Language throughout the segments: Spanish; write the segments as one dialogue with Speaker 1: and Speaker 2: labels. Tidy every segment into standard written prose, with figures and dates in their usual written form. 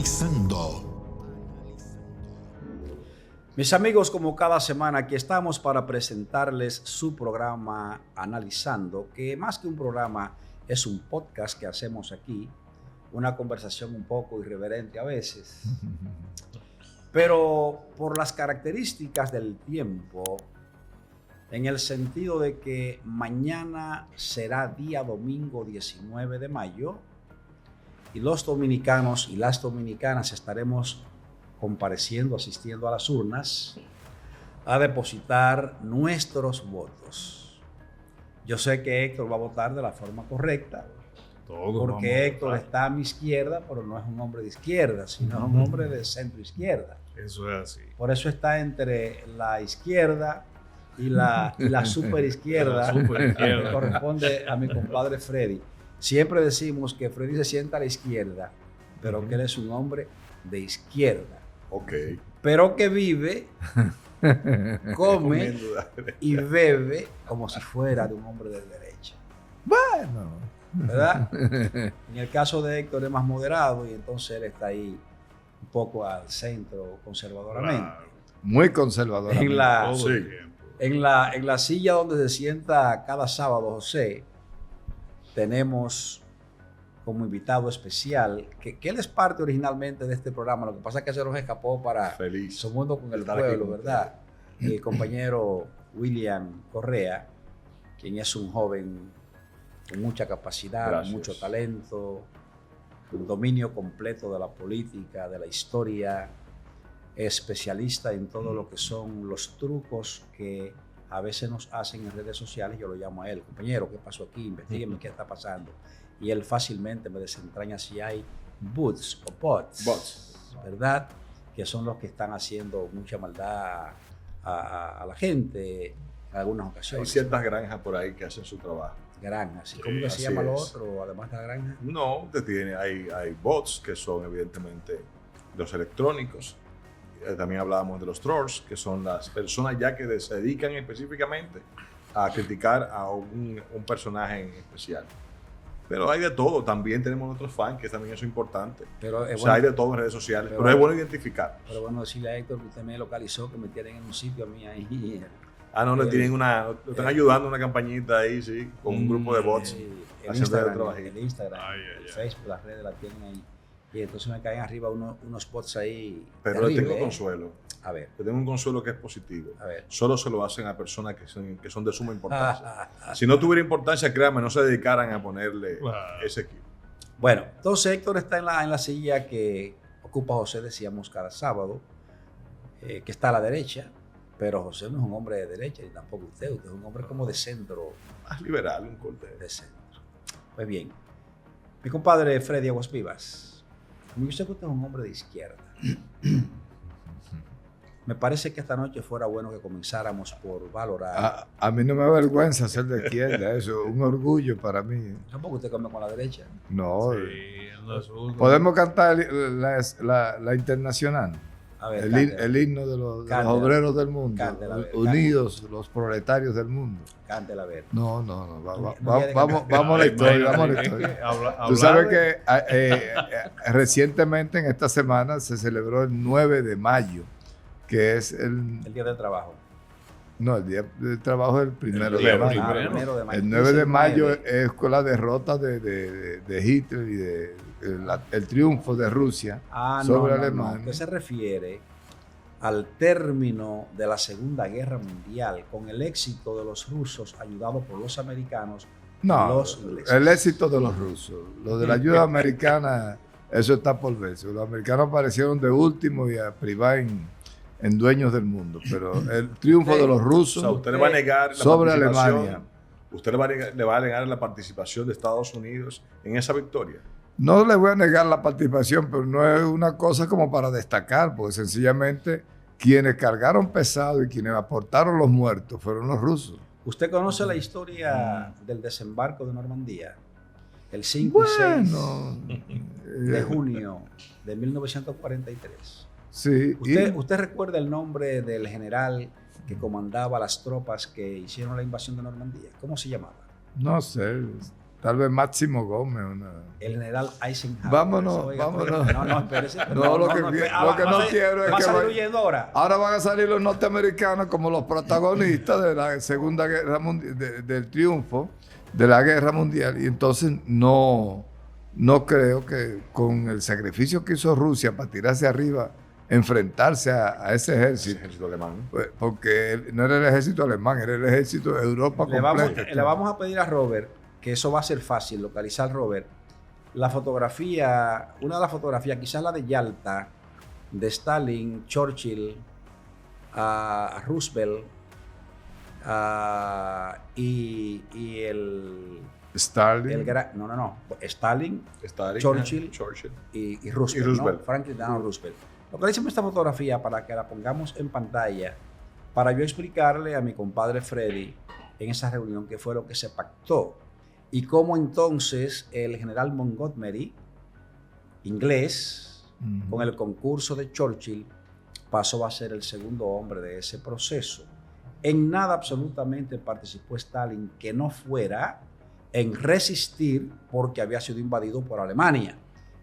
Speaker 1: Analizando.
Speaker 2: Mis amigos, como cada semana, aquí estamos para presentarles su programa Analizando, que más que un programa es un podcast que hacemos aquí, una conversación un poco irreverente a veces, pero por las características del tiempo, en el sentido de que mañana será día domingo 19 de mayo y los dominicanos y las dominicanas estaremos compareciendo, asistiendo a las urnas a depositar nuestros votos. Yo sé que Héctor va a votar de la forma correcta, porque Héctor está a mi izquierda, pero no es un hombre de izquierda, sino es un hombre de centro izquierda.
Speaker 3: Eso es así.
Speaker 2: Por eso está entre la izquierda y la super izquierda, que corresponde a mi compadre Freddy. Siempre decimos que Freddy se sienta a la izquierda, pero que él es un hombre de izquierda.
Speaker 4: Ok.
Speaker 2: Pero que vive, come y bebe como si fuera de un hombre de derecha.
Speaker 5: Bueno.
Speaker 2: ¿Verdad? En el caso de Héctor es más moderado y entonces él está ahí un poco al centro conservadoramente.
Speaker 3: Claro.
Speaker 5: Muy conservador.
Speaker 2: En la silla donde se sienta cada sábado José, tenemos como invitado especial, que él es parte originalmente de este programa, lo que pasa es que se nos escapó para Su Mundo con el Pueblo, ¿verdad? El compañero William Correa, quien es un joven con mucha capacidad,
Speaker 4: Gracias.
Speaker 2: mucho talento, un dominio completo de la política, de la historia, especialista en todo lo que son los trucos que a veces nos hacen en redes sociales. Yo lo llamo a él: compañero, ¿qué pasó aquí? Investígueme qué está pasando. Y él fácilmente me desentraña si hay bots o bots, ¿verdad? Que son los que están haciendo mucha maldad a la gente en algunas
Speaker 4: Hay
Speaker 2: ocasiones.
Speaker 4: ciertas granjas por ahí que hacen su trabajo.
Speaker 2: Granjas. ¿Y
Speaker 3: Sí,
Speaker 2: cómo que se
Speaker 4: así
Speaker 2: llama lo
Speaker 4: es.
Speaker 2: otro, además de la granja?
Speaker 4: No, hay bots que son evidentemente los electrónicos. También hablábamos de los trolls, que son las personas ya que se dedican específicamente a criticar a un personaje en especial. Pero hay de todo. También tenemos nuestros fans, que también eso es importante.
Speaker 2: Pero es
Speaker 4: O sea,
Speaker 2: bueno,
Speaker 4: hay de todo en redes sociales.
Speaker 2: pero-
Speaker 4: Pero es bueno identificar.
Speaker 2: pero bueno, decirle a Héctor que usted me localizó, que me tienen en un sitio a mí ahí.
Speaker 4: Ah, no, le
Speaker 2: el-
Speaker 4: tienen lo están ayudando una campañita ahí, sí, con un grupo de bots.
Speaker 2: El
Speaker 4: haciendo el
Speaker 2: Instagram,
Speaker 4: trabajito.
Speaker 2: el Instagram,
Speaker 3: Ay,
Speaker 2: el
Speaker 3: ay.
Speaker 2: Facebook, las redes la tienen ahí. Y entonces me caen arriba unos bots ahí.
Speaker 4: Pero le
Speaker 2: terribles,
Speaker 4: tengo
Speaker 2: ¿eh?
Speaker 4: consuelo.
Speaker 2: A ver,
Speaker 4: Le tengo un consuelo que es positivo.
Speaker 2: a ver.
Speaker 4: Solo se lo hacen a personas que son de suma importancia. Si no tuviera importancia, créanme, no se dedicaran a ponerle
Speaker 3: Claro.
Speaker 4: ese equipo.
Speaker 2: Bueno, entonces Héctor está en la silla que ocupa José, decíamos, cada sábado, que está a la derecha, pero José no es un hombre de derecha, ni tampoco usted es un hombre como de centro,
Speaker 4: Más liberal, un corte.
Speaker 2: de centro. Pues bien, mi compadre Freddy Aguas Vivas, como yo sé que usted es un hombre de izquierda, me parece que esta noche fuera bueno que comenzáramos por valorar.
Speaker 5: A mí no me avergüenza ser de izquierda, eso es un orgullo para mí.
Speaker 2: Tampoco usted come con la derecha.
Speaker 5: No,
Speaker 3: Sí, no es uno.
Speaker 5: podemos cantar la internacional,
Speaker 2: A ver,
Speaker 5: el
Speaker 2: cántela,
Speaker 5: himno de los
Speaker 2: Cántela.
Speaker 5: obreros del mundo,
Speaker 2: Cántela, a ver,
Speaker 5: unidos los proletarios del mundo.
Speaker 2: cántela a ver.
Speaker 5: No,
Speaker 2: No
Speaker 5: vamos a la
Speaker 3: Ay,
Speaker 5: historia,
Speaker 3: imagínate,
Speaker 5: vamos a la
Speaker 3: es
Speaker 5: historia.
Speaker 3: que habla
Speaker 5: Tú sabes
Speaker 3: de-
Speaker 5: que recientemente en esta semana se celebró el 9 de mayo, que es
Speaker 2: El día del trabajo.
Speaker 5: el día del trabajo del primero de
Speaker 3: primero,
Speaker 5: mayo.
Speaker 3: primero.
Speaker 2: Primero de mayo.
Speaker 5: El 9 de mayo
Speaker 2: 19.
Speaker 5: es con la derrota de Hitler y el triunfo de Rusia sobre Alemania.
Speaker 2: ¿Qué se refiere al término de la Segunda Guerra Mundial con el éxito de los rusos ayudados por los americanos?
Speaker 5: No,
Speaker 2: los ingleses.
Speaker 5: el éxito de los rusos. Lo de la ayuda americana, eso está por verse. Los americanos aparecieron de último y a privar en dueños del mundo. Pero el triunfo de los
Speaker 4: O
Speaker 5: rusos
Speaker 4: sea, usted le va a negar la
Speaker 5: sobre
Speaker 4: participación.
Speaker 5: Alemania.
Speaker 4: Usted le va a negar la participación de Estados Unidos en esa victoria.
Speaker 5: No le voy a negar la participación, pero no es una cosa como para destacar, porque sencillamente quienes cargaron pesado y quienes aportaron los muertos fueron los rusos.
Speaker 2: ¿Usted conoce la historia del desembarco de Normandía? El 5 y 6 de junio de 1943.
Speaker 5: Sí.
Speaker 2: ¿Usted recuerda el nombre del general que comandaba las tropas que hicieron la invasión de Normandía? ¿Cómo se llamaba?
Speaker 5: No sé. Tal vez Máximo Gómez.
Speaker 2: El general Eisenhower.
Speaker 5: Vámonos,
Speaker 2: Oiga,
Speaker 5: vámonos.
Speaker 2: No, espérese.
Speaker 5: No, lo que no quiero es
Speaker 2: va a
Speaker 5: que
Speaker 2: salir huyendo ahora.
Speaker 5: ahora van a salir los norteamericanos como los protagonistas de la Segunda Guerra Mundial, del triunfo de la Guerra Mundial. Y entonces no creo que con el sacrificio que hizo Rusia para tirarse arriba, enfrentarse a ese ejército
Speaker 4: alemán.
Speaker 5: pues, porque no era el ejército alemán, era el ejército de Europa completa.
Speaker 2: Le vamos a pedir a Robert, que eso va a ser fácil, localizar Robert, la fotografía, una de las fotografías, quizás la de Yalta, de Stalin, Churchill, Roosevelt y el...
Speaker 5: Stalin.
Speaker 2: Stalin, Churchill y Roosevelt. ¿No? Franklin Delano Roosevelt. Localicemos esta fotografía para que la pongamos en pantalla, para yo explicarle a mi compadre Freddy en esa reunión qué fue lo que se pactó y cómo entonces el general Montgomery, inglés, con el concurso de Churchill, pasó a ser el segundo hombre de ese proceso. En nada absolutamente participó Stalin que no fuera en resistir porque había sido invadido por Alemania,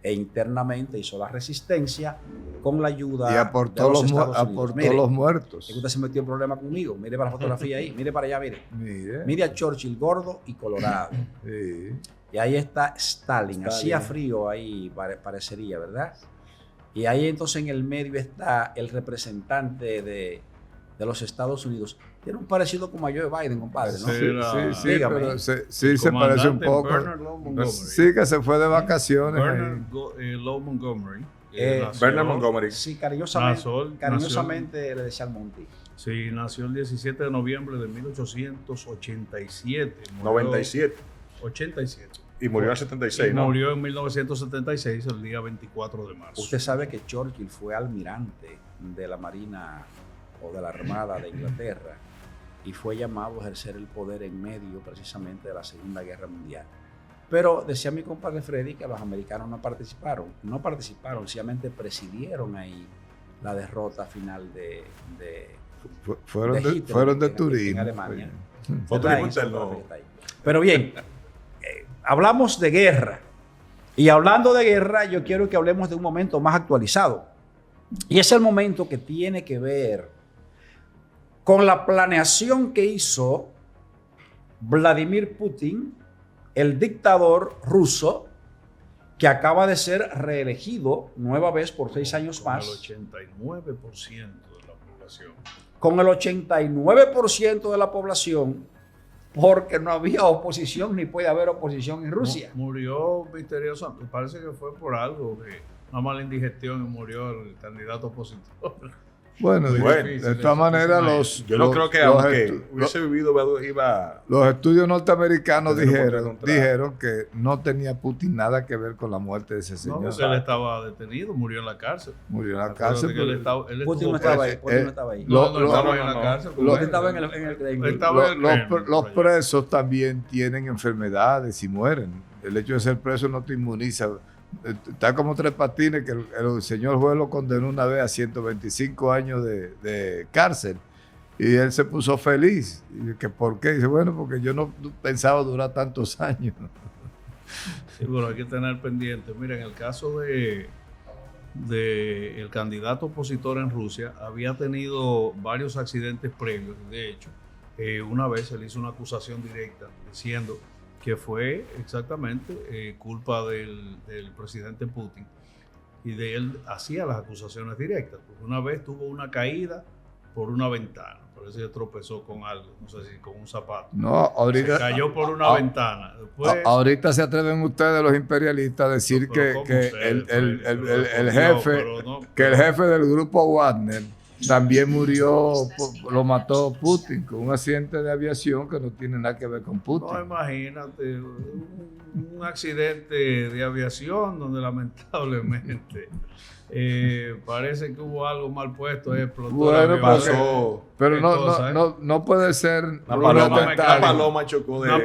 Speaker 2: e internamente hizo la resistencia con la ayuda
Speaker 5: y aportó
Speaker 2: de los Estados Unidos.
Speaker 5: Aportó los muertos.
Speaker 2: Usted se metió en problema conmigo. Mire para la fotografía ahí, mire para allá, mire a Churchill gordo y colorado.
Speaker 5: Sí.
Speaker 2: Y ahí está Stalin. Hacía frío ahí, parecería, ¿verdad? Y ahí entonces en el medio está el representante de los Estados Unidos. Tiene un parecido como a Joe Biden, compadre, ¿no?
Speaker 5: Sí, pero sí se parece un poco. Sí, que se fue de vacaciones.
Speaker 3: Bernard Law Montgomery.
Speaker 4: Bernard Montgomery.
Speaker 2: Sí, cariñosamente le decía al Monty.
Speaker 3: Sí, nació el 17 de noviembre de 1887.
Speaker 4: 97.
Speaker 3: 87.
Speaker 4: Y murió en el 76, ¿no?
Speaker 3: Murió en 1976, el día 24 de marzo.
Speaker 2: Usted sabe que Churchill fue almirante de la Marina o de la Armada de Inglaterra y fue llamado a ejercer el poder en medio precisamente de la Segunda Guerra Mundial. Pero decía mi compadre Freddy que los americanos no participaron, sencillamente presidieron ahí la derrota final de
Speaker 5: fueron de turismo.
Speaker 2: En Alemania.
Speaker 4: Turismo.
Speaker 2: Pero bien, hablamos de guerra. Y hablando de guerra, yo quiero que hablemos de un momento más actualizado. Y es el momento que tiene que ver con la planeación que hizo Vladimir Putin, el dictador ruso, que acaba de ser reelegido nueva vez por 6 años más.
Speaker 3: Con el 89% de la población.
Speaker 2: Con el 89% de la población, porque no había oposición ni puede haber oposición en Rusia.
Speaker 3: Murió misterioso, parece que fue por algo, una mala indigestión y murió el candidato opositor.
Speaker 5: Bueno, de todas maneras,
Speaker 4: yo no creo que aunque hubiese vivido, iba.
Speaker 5: Los estudios norteamericanos dijeron que no tenía Putin nada que ver con la muerte de ese señor.
Speaker 3: No, él estaba detenido, murió en la cárcel.
Speaker 5: Murió en la cárcel.
Speaker 2: Putin no estaba ahí. Putin no estaba ahí.
Speaker 3: No estaba en la cárcel.
Speaker 2: Estaba en el
Speaker 5: los presos también tienen enfermedades y mueren. El hecho de ser preso no te inmuniza. Está como Tres Patines, que el señor juez lo condenó una vez a 125 años de cárcel y él se puso feliz. Y que ¿por qué? Dice, bueno, porque yo no pensaba durar tantos años.
Speaker 3: Sí, pero hay que tener pendiente. Mira, en el caso de el candidato opositor en Rusia, había tenido varios accidentes previos. De hecho, una vez él hizo una acusación directa diciendo que fue exactamente culpa del presidente Putin, y de él hacía las acusaciones directas, porque una vez tuvo una caída por una ventana, parece que tropezó con algo, no sé si con un zapato.
Speaker 5: No, ahorita
Speaker 3: se cayó por una ventana. Después,
Speaker 5: ahorita se atreven ustedes los imperialistas a decir que el jefe del grupo Wagner también murió, lo mató Putin con un accidente de aviación que no tiene nada que ver con Putin.
Speaker 3: No, imagínate, un accidente de aviación donde lamentablemente parece que hubo algo mal puesto, explotó.
Speaker 5: Bueno, pasó. Pero no puede ser
Speaker 4: una paloma chocó.
Speaker 5: No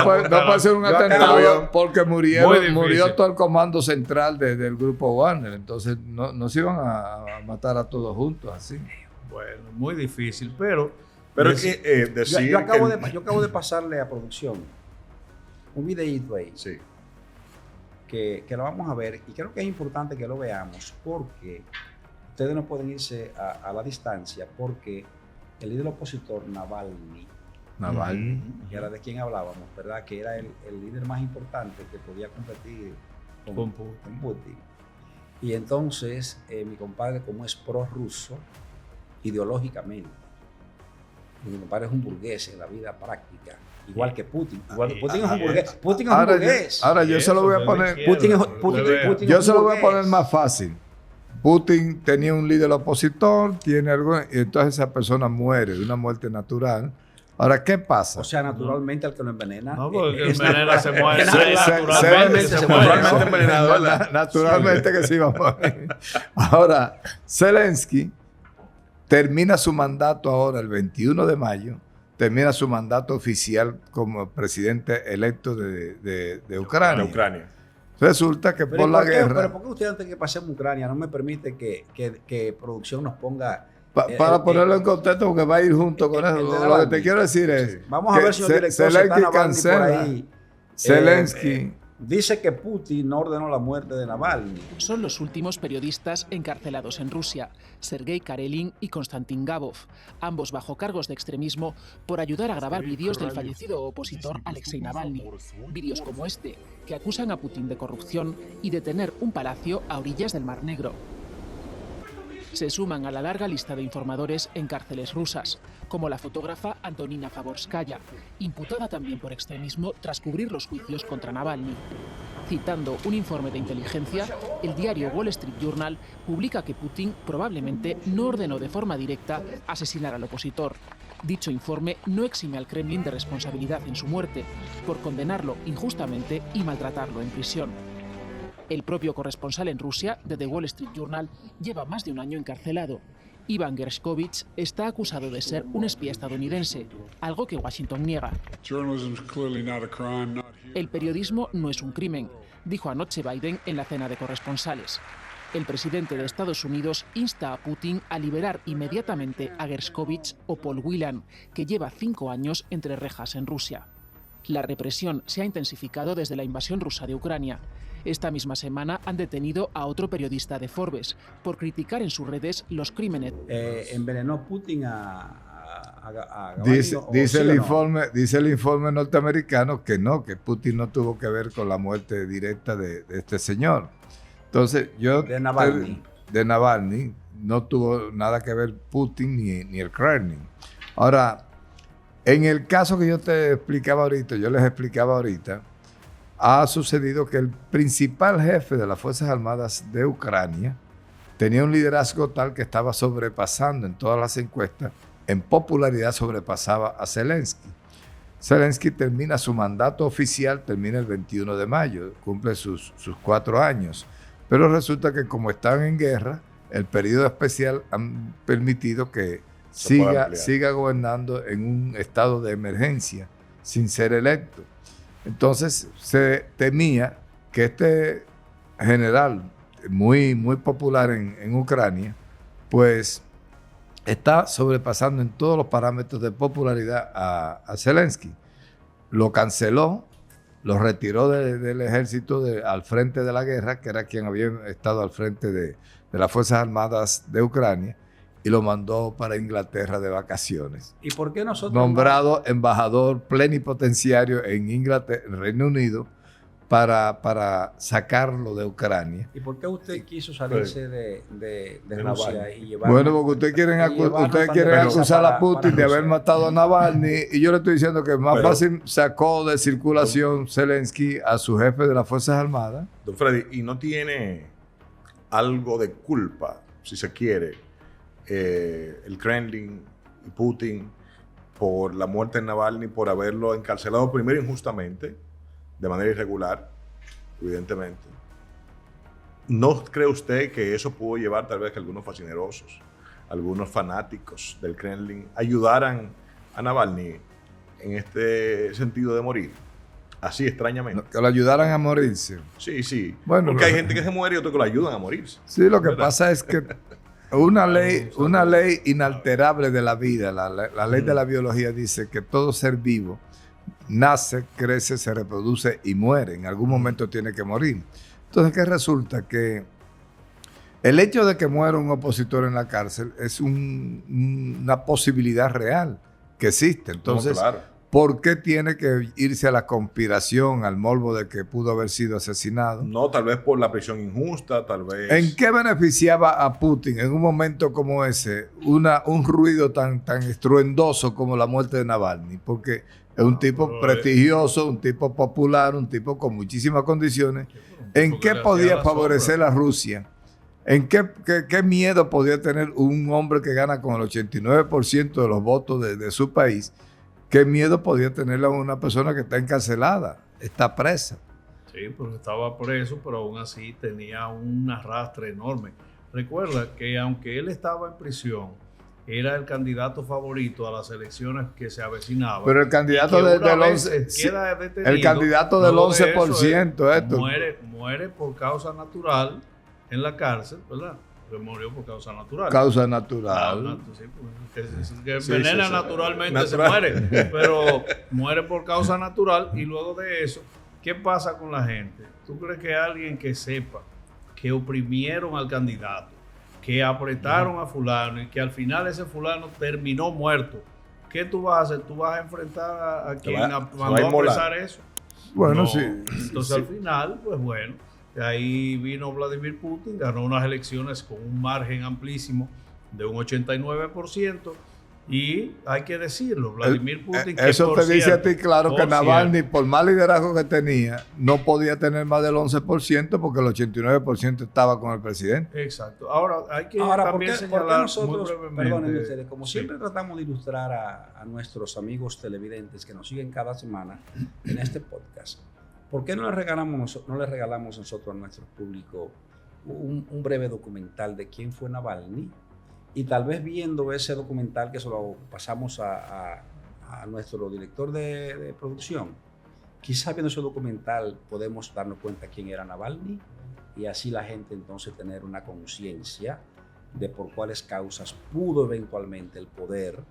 Speaker 5: puede ser un atentado porque murió todo el comando central del grupo Wagner. Entonces no se iban a matar a todos juntos así.
Speaker 3: Bueno, muy difícil, pero
Speaker 2: yo acabo de pasarle a producción un videíto ahí
Speaker 4: Sí.
Speaker 2: que lo vamos a ver y creo que es importante que lo veamos porque ustedes no pueden irse a la distancia porque el líder opositor Navalny, que era de quien hablábamos, ¿verdad? Que era el líder más importante que podía competir con Putin. Y entonces mi compadre, como es prorruso ideológicamente, mi compadre es un burgués en la vida práctica, igual que Putin. Putin es un burgués. Putin es un burgués.
Speaker 5: Ahora yo se lo voy a poner. Yo se lo voy a poner más fácil. Putin tenía un líder opositor, tiene algo, y entonces esa persona muere de una muerte natural. Ahora, ¿qué pasa?
Speaker 2: O sea, naturalmente al que lo envenena.
Speaker 3: No, porque el que envenena se muere.
Speaker 5: Naturalmente que se iba a morir. Ahora, Zelensky termina su mandato ahora el 21 de mayo, termina su mandato oficial como presidente electo de Ucrania.
Speaker 4: De Ucrania.
Speaker 5: Resulta que por la guerra...
Speaker 2: ¿Pero por qué usted antes de que pasemos a Ucrania no me permite que producción nos ponga...
Speaker 5: para ponerlo en contexto, porque va a ir junto con eso. Lo que te quiero decir es...
Speaker 2: Vamos a ver, señor director,
Speaker 5: Zelensky cancela. Zelensky...
Speaker 2: dice que Putin no ordenó la muerte de Navalny.
Speaker 1: Son los últimos periodistas encarcelados en Rusia, Sergei Karelin y Konstantin Gabov, ambos bajo cargos de extremismo por ayudar a grabar vídeos del fallecido opositor Alexei Navalny. Vídeos como este, que acusan a Putin de corrupción y de tener un palacio a orillas del Mar Negro. Se suman a la larga lista de informadores en cárceles rusas, como la fotógrafa Antonina Favorskaya, imputada también por extremismo tras cubrir los juicios contra Navalny. Citando un informe de inteligencia, el diario Wall Street Journal publica que Putin probablemente no ordenó de forma directa asesinar al opositor. Dicho informe no exime al Kremlin de responsabilidad en su muerte, por condenarlo injustamente y maltratarlo en prisión. El propio corresponsal en Rusia de The Wall Street Journal lleva más de un año encarcelado. Ivan Gershkovich está acusado de ser un espía estadounidense, algo que Washington niega. El periodismo no es un crimen, dijo anoche Biden en la cena de corresponsales. El presidente de Estados Unidos insta a Putin a liberar inmediatamente a Gershkovich o Paul Whelan, que lleva 5 años entre rejas en Rusia. La represión se ha intensificado desde la invasión rusa de Ucrania. Esta misma semana han detenido a otro periodista de Forbes por criticar en sus redes los crímenes.
Speaker 2: ¿Envenenó Putin a
Speaker 5: dice el informe norteamericano que no, que Putin no tuvo que ver con la muerte directa de este señor. Entonces, de Navalny no tuvo nada que ver Putin ni el Kremlin. Ahora, en el caso que yo les explicaba ahorita, ha sucedido que el principal jefe de las Fuerzas Armadas de Ucrania tenía un liderazgo tal que estaba sobrepasando en todas las encuestas, en popularidad sobrepasaba a Zelensky. Zelensky termina su mandato oficial, termina el 21 de mayo, cumple sus 4 años. Pero resulta que como están en guerra, el periodo especial han permitido que siga gobernando en un estado de emergencia sin ser electo. Entonces se temía que este general muy popular en Ucrania, pues está sobrepasando en todos los parámetros de popularidad a Zelensky. Lo canceló, lo retiró del ejército al frente de la guerra, que era quien había estado al frente de las Fuerzas Armadas de Ucrania, y lo mandó para Inglaterra de vacaciones.
Speaker 2: ¿Y por qué nosotros
Speaker 5: nombrado embajador plenipotenciario en Inglaterra, Reino Unido, para sacarlo de Ucrania?
Speaker 2: ¿Y por qué usted quiso salirse de Rusia y llevarlo?
Speaker 5: Bueno, porque ustedes quieren acusar a Putin de haber matado a Navalny, y yo le estoy diciendo que más fácil sacó de circulación Zelensky a su jefe de las Fuerzas Armadas.
Speaker 4: Don Freddy, ¿y no tiene algo de culpa, si se quiere, el Kremlin y Putin por la muerte de Navalny, por haberlo encarcelado primero injustamente, de manera irregular, evidentemente? ¿No cree usted que eso pudo llevar tal vez que algunos fascinerosos, algunos fanáticos del Kremlin ayudaran a Navalny en este sentido de morir? Así, extrañamente.
Speaker 5: Que lo ayudaran a morirse.
Speaker 4: Sí.
Speaker 5: Bueno,
Speaker 4: porque hay gente que se muere y otros que lo ayudan a morirse.
Speaker 5: Sí, lo que pasa es que una ley inalterable de la vida, la ley de la biología dice que todo ser vivo nace, crece, se reproduce y muere. En algún momento tiene que morir. Entonces, ¿qué resulta? Que el hecho de que muera un opositor en la cárcel es una posibilidad real que existe. Entonces,
Speaker 4: claro.
Speaker 5: ¿por qué tiene que irse a la conspiración, al morbo de que pudo haber sido asesinado?
Speaker 4: No, tal vez por la prisión injusta, tal vez.
Speaker 5: ¿En qué beneficiaba a Putin en un momento como ese un ruido tan estruendoso como la muerte de Navalny? Porque es un tipo prestigioso, un tipo popular, un tipo con muchísimas condiciones. ¿En qué podía favorecer a Rusia? ¿En qué miedo podía tener un hombre que gana con el 89% de los votos de su país? ¿Qué miedo podía tener a una persona que está encarcelada, está presa?
Speaker 3: Sí, porque estaba preso, pero aún así tenía un arrastre enorme. Recuerda que aunque él estaba en prisión, era el candidato favorito a las elecciones que se avecinaban.
Speaker 5: Pero el candidato del 11%, el candidato del 11%, esto.
Speaker 3: Muere por causa natural en la cárcel, ¿verdad? Porque murió por causa natural.
Speaker 5: Causa natural.
Speaker 3: Sí, que envenena naturalmente se muere, pero muere por causa natural. Y luego de eso, ¿qué pasa con la gente? ¿Tú crees que alguien que sepa que oprimieron al candidato, que apretaron a fulano y que al final ese fulano terminó muerto, qué tú vas a hacer? ¿Tú vas a enfrentar a quien mandó a apresar eso?
Speaker 5: Bueno,
Speaker 3: No.
Speaker 5: sí.
Speaker 3: Entonces al final, pues bueno, ahí vino Vladimir Putin, ganó unas elecciones con un margen amplísimo de un 89%. Y hay que decirlo, Vladimir Putin...
Speaker 5: Eso te dice a ti claro que Navalny, por más liderazgo que tenía, no podía tener más del 11% porque el 89% estaba con el presidente.
Speaker 3: Exacto. Ahora, hay que también señalar
Speaker 2: ¿por qué nosotros,
Speaker 3: muy brevemente...
Speaker 2: Perdónenme ustedes, como siempre tratamos de ilustrar a nuestros amigos televidentes que nos siguen cada semana en este podcast, ¿por qué no le regalamos nosotros a nuestro público un breve documental de quién fue Navalny? Y tal vez viendo ese documental, que se lo pasamos a nuestro director de producción, quizás viendo ese documental podemos darnos cuenta quién era Navalny y así la gente entonces tener una conciencia de por cuáles causas pudo eventualmente el poder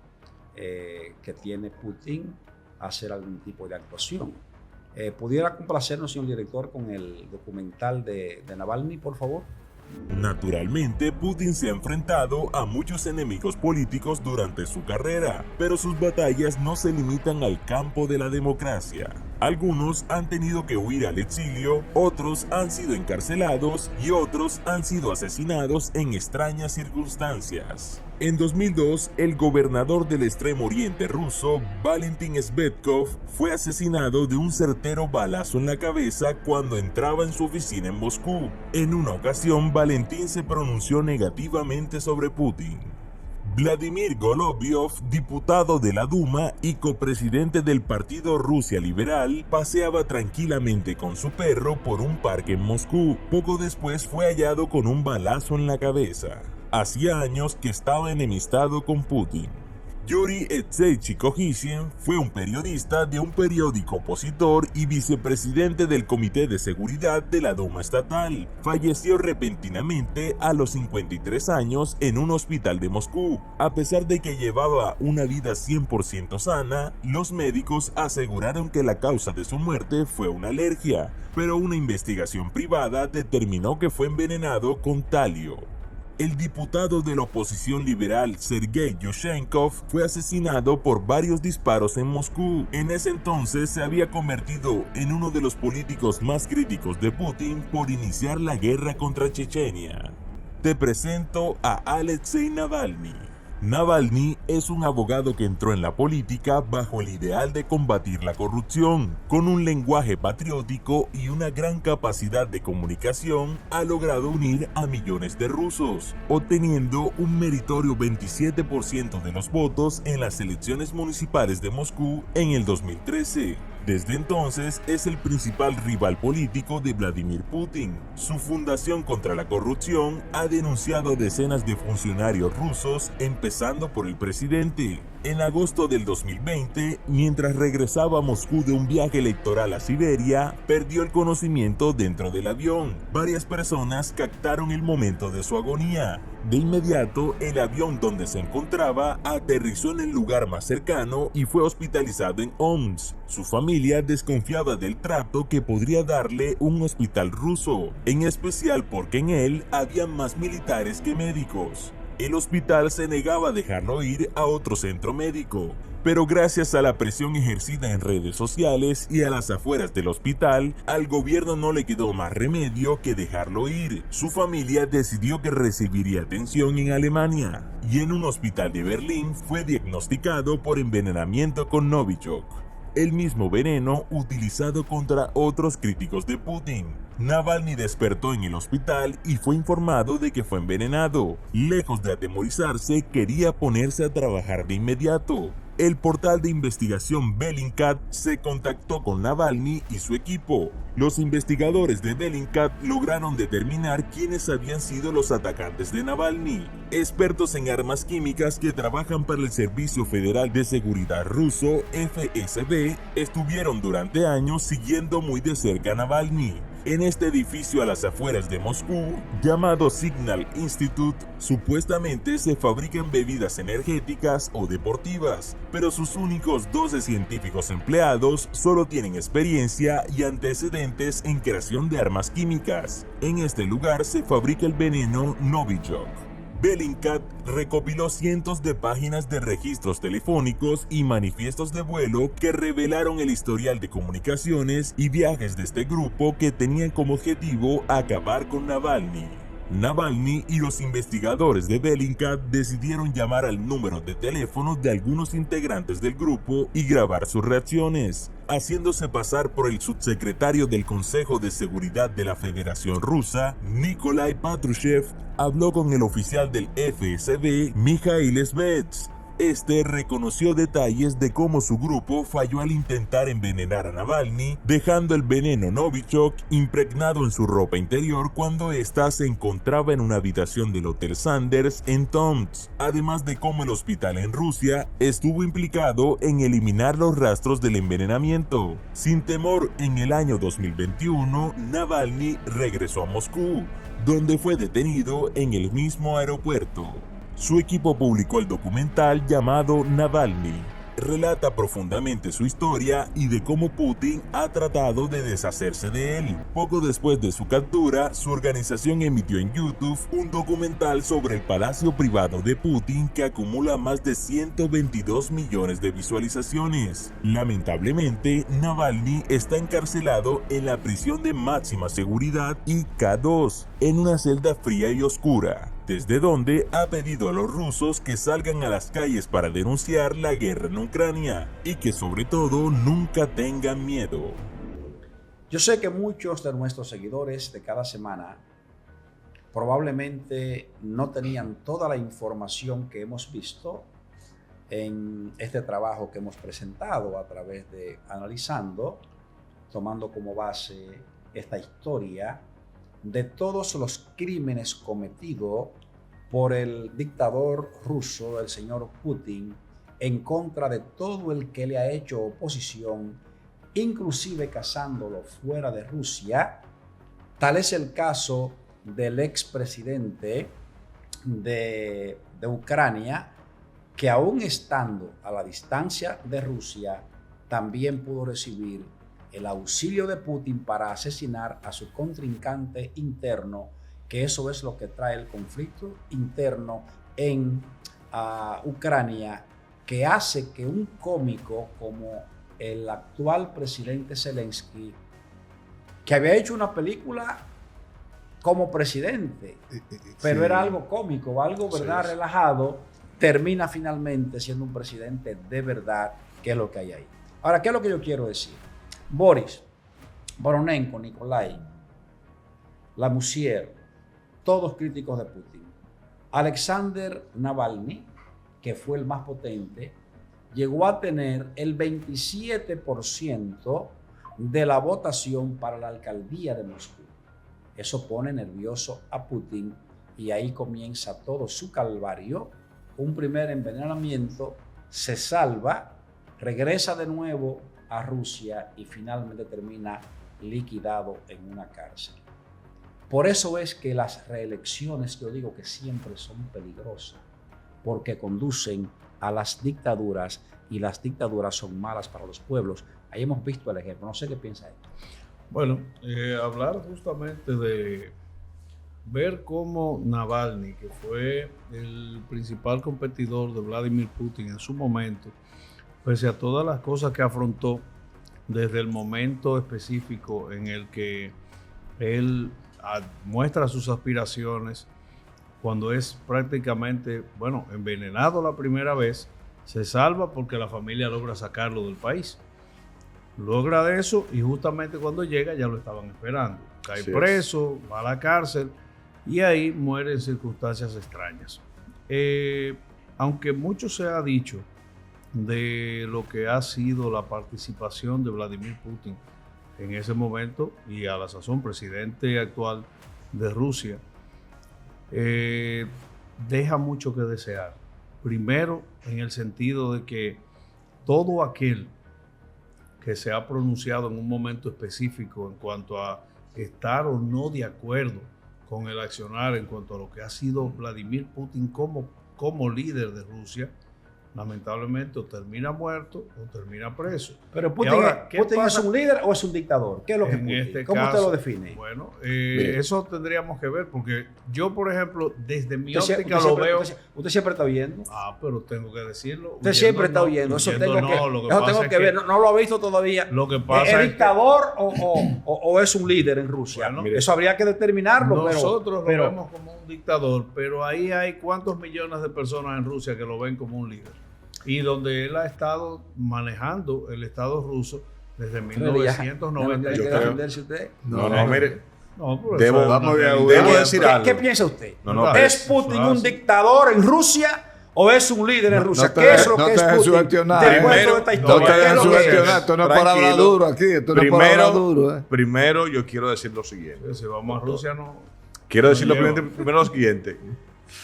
Speaker 2: que tiene Putin hacer algún tipo de actuación. ¿Pudiera complacernos, señor director, con el documental de Navalny, por favor?
Speaker 6: Naturalmente, Putin se ha enfrentado a muchos enemigos políticos durante su carrera, pero sus batallas no se limitan al campo de la democracia. Algunos han tenido que huir al exilio, otros han sido encarcelados y otros han sido asesinados en extrañas circunstancias. En 2002, el gobernador del Extremo Oriente ruso, Valentin Svetkov, fue asesinado de un certero balazo en la cabeza cuando entraba en su oficina en Moscú. En una ocasión, Valentin se pronunció negativamente sobre Putin. Vladimir Goloviov, diputado de la Duma y copresidente del partido Rusia Liberal, paseaba tranquilamente con su perro por un parque en Moscú. Poco después fue hallado con un balazo en la cabeza. Hacía años que estaba enemistado con Putin. Yuri Etseichikohishin fue un periodista de un periódico opositor y vicepresidente del Comité de Seguridad de la Duma Estatal. Falleció repentinamente a los 53 años en un hospital de Moscú. A pesar de que llevaba una vida 100% sana, los médicos aseguraron que la causa de su muerte fue una alergia, pero una investigación privada determinó que fue envenenado con talio. El diputado de la oposición liberal Sergei Yushchenko fue asesinado por varios disparos en Moscú. En ese entonces se había convertido en uno de los políticos más críticos de Putin por iniciar la guerra contra Chechenia. Te presento a Alexei Navalny. Navalny es un abogado que entró en la política bajo el ideal de combatir la corrupción. Con un lenguaje patriótico y una gran capacidad de comunicación, ha logrado unir a millones de rusos, obteniendo un meritorio 27% de los votos en las elecciones municipales de Moscú en el 2013. Desde entonces es el principal rival político de Vladimir Putin. Su Fundación contra la Corrupción ha denunciado a decenas de funcionarios rusos, empezando por el presidente. En agosto del 2020, mientras regresaba a Moscú de un viaje electoral a Siberia, perdió el conocimiento dentro del avión. Varias personas captaron el momento de su agonía. De inmediato, el avión donde se encontraba aterrizó en el lugar más cercano y fue hospitalizado en Omsk. Su familia desconfiaba del trato que podría darle un hospital ruso, en especial porque en él había más militares que médicos. El hospital se negaba a dejarlo ir a otro centro médico, pero gracias a la presión ejercida en redes sociales y a las afueras del hospital, al gobierno no le quedó más remedio que dejarlo ir. Su familia decidió que recibiría atención en Alemania, y en un hospital de Berlín fue diagnosticado por envenenamiento con Novichok, el mismo veneno utilizado contra otros críticos de Putin. Navalny despertó en el hospital y fue informado de que fue envenenado. Lejos de atemorizarse, quería ponerse a trabajar de inmediato. El portal de investigación Bellingcat se contactó con Navalny y su equipo. Los investigadores de Bellingcat lograron determinar quiénes habían sido los atacantes de Navalny. Expertos en armas químicas que trabajan para el Servicio Federal de Seguridad ruso, FSB, estuvieron durante años siguiendo muy de cerca a Navalny. En este edificio a las afueras de Moscú, llamado Signal Institute, supuestamente se fabrican bebidas energéticas o deportivas, pero sus únicos 12 científicos empleados solo tienen experiencia y antecedentes en creación de armas químicas. En este lugar se fabrica el veneno Novichok. Bellingcat recopiló cientos de páginas de registros telefónicos y manifiestos de vuelo que revelaron el historial de comunicaciones y viajes de este grupo que tenían como objetivo acabar con Navalny. Navalny y los investigadores de Bellingcat decidieron llamar al número de teléfono de algunos integrantes del grupo y grabar sus reacciones. Haciéndose pasar por el subsecretario del Consejo de Seguridad de la Federación Rusa, Nikolai Patrushev, habló con el oficial del FSB, Mikhail Svets. Este reconoció detalles de cómo su grupo falló al intentar envenenar a Navalny, dejando el veneno Novichok impregnado en su ropa interior cuando ésta se encontraba en una habitación del Hotel Sanders en Tomsk, además de cómo el hospital en Rusia estuvo implicado en eliminar los rastros del envenenamiento. Sin temor, en el año 2021, Navalny regresó a Moscú, donde fue detenido en el mismo aeropuerto. Su equipo publicó el documental llamado Navalny. Relata profundamente su historia y de cómo Putin ha tratado de deshacerse de él. Poco después de su captura, su organización emitió en YouTube un documental sobre el palacio privado de Putin que acumula más de 122 millones de visualizaciones. Lamentablemente, Navalny está encarcelado en la prisión de máxima seguridad IK2, en una celda fría y oscura, desde donde ha pedido a los rusos que salgan a las calles para denunciar la guerra en Ucrania y que sobre todo nunca tengan miedo.
Speaker 2: Yo sé que muchos de nuestros seguidores de cada semana probablemente no tenían toda la información que hemos visto en este trabajo que hemos presentado a través de Analizando, tomando como base esta historia de todos los crímenes cometidos por el dictador ruso, el señor Putin, en contra de todo el que le ha hecho oposición, inclusive cazándolo fuera de Rusia. Tal es el caso del expresidente de Ucrania, que aún estando a la distancia de Rusia, también pudo recibir el auxilio de Putin para asesinar a su contrincante interno, que eso es lo que trae el conflicto interno en Ucrania, que hace que un cómico como el actual presidente Zelensky, que había hecho una película como presidente, pero sí, era algo cómico, algo, ¿verdad?, relajado, termina finalmente siendo un presidente de verdad, que es lo que hay ahí. Ahora, ¿qué es lo que yo quiero decir? Boris, Voronenko, Nikolai, Lamoussier, todos críticos de Putin. Alexander Navalny, que fue el más potente, llegó a tener el 27% de la votación para la alcaldía de Moscú. Eso pone nervioso a Putin y ahí comienza todo su calvario. Un primer envenenamiento se salva, regresa de nuevo a Rusia y finalmente termina liquidado en una cárcel. Por eso es que las reelecciones, yo digo que siempre son peligrosas, porque conducen a las dictaduras y las dictaduras son malas para los pueblos. Ahí hemos visto el ejemplo. No sé qué piensa esto.
Speaker 3: Bueno, hablar justamente de ver cómo Navalny, que fue el principal competidor de Vladimir Putin en su momento, pese a todas las cosas que afrontó desde el momento específico en el que él muestra sus aspiraciones, cuando es prácticamente, bueno, envenenado la primera vez, se salva porque la familia logra sacarlo del país. Logra de eso y justamente cuando llega ya lo estaban esperando. Cae preso, va a la cárcel y ahí muere en circunstancias extrañas. Aunque mucho se ha dicho de lo que ha sido la participación de Vladimir Putin en ese momento y a la sazón presidente actual de Rusia, deja mucho que desear. Primero, en el sentido de que todo aquel que se ha pronunciado en un momento específico en cuanto a estar o no de acuerdo con el accionar en cuanto a lo que ha sido Vladimir Putin como líder de Rusia, lamentablemente o termina muerto o termina preso.
Speaker 2: Pero Putin,
Speaker 3: ahora,
Speaker 2: ¿Putin es un líder o es un dictador? ¿Qué es lo que Putin?
Speaker 3: Este
Speaker 2: ¿Cómo
Speaker 3: caso,
Speaker 2: usted lo define?
Speaker 3: Bueno, eso tendríamos que ver, porque yo, por ejemplo, desde mi óptica lo veo.
Speaker 2: Usted siempre está oyendo.
Speaker 3: Pero tengo que decirlo.
Speaker 2: Usted siempre está oyendo. Eso tengo que ver. No lo ha visto todavía.
Speaker 3: Lo que pasa
Speaker 2: ¿Es dictador o es un líder en Rusia?
Speaker 3: Bueno,
Speaker 2: eso habría que determinarlo.
Speaker 3: Nosotros lo vemos como un dictador, pero ahí hay cuántos millones de personas en Rusia que lo ven como un líder. Y donde él ha estado manejando el Estado ruso desde 1990.
Speaker 4: Mire.
Speaker 2: Debo decir algo. ¿Qué piensa usted? ¿Es Putin un dictador en Rusia o es un líder en Rusia? ¿Qué es lo que es Putin?
Speaker 5: Esto no es para hablar duro aquí.
Speaker 4: Primero, yo quiero decir lo siguiente.
Speaker 3: Si vamos a Rusia, no.
Speaker 4: Quiero decir primero lo siguiente.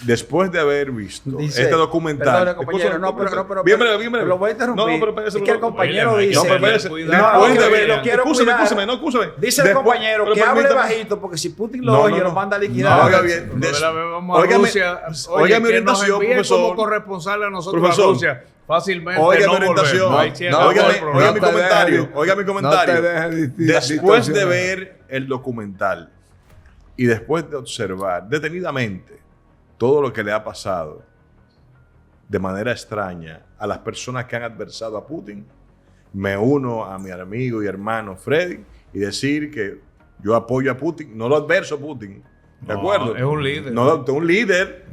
Speaker 4: Después de haber visto este documental.
Speaker 2: Perdón, compañero, pero lo voy a interrumpir.
Speaker 4: Es
Speaker 2: que el compañero dice.
Speaker 4: Escúchame.
Speaker 2: Dice el compañero que hable bajito, porque si Putin lo oye, lo manda a liquidar.
Speaker 4: Oiga bien. Oiga mi orientación, profesor.
Speaker 3: Como corresponsal a nosotros a Rusia. Fácilmente.
Speaker 4: Oiga mi orientación. Oiga mi comentario. Después de ver el documental y después de observar detenidamente todo lo que le ha pasado de manera extraña a las personas que han adversado a Putin, me uno a mi amigo y hermano Freddy y decir que yo apoyo a Putin, no lo adverso a Putin, ¿de acuerdo?
Speaker 3: Es un líder.
Speaker 4: No, usted es un líder.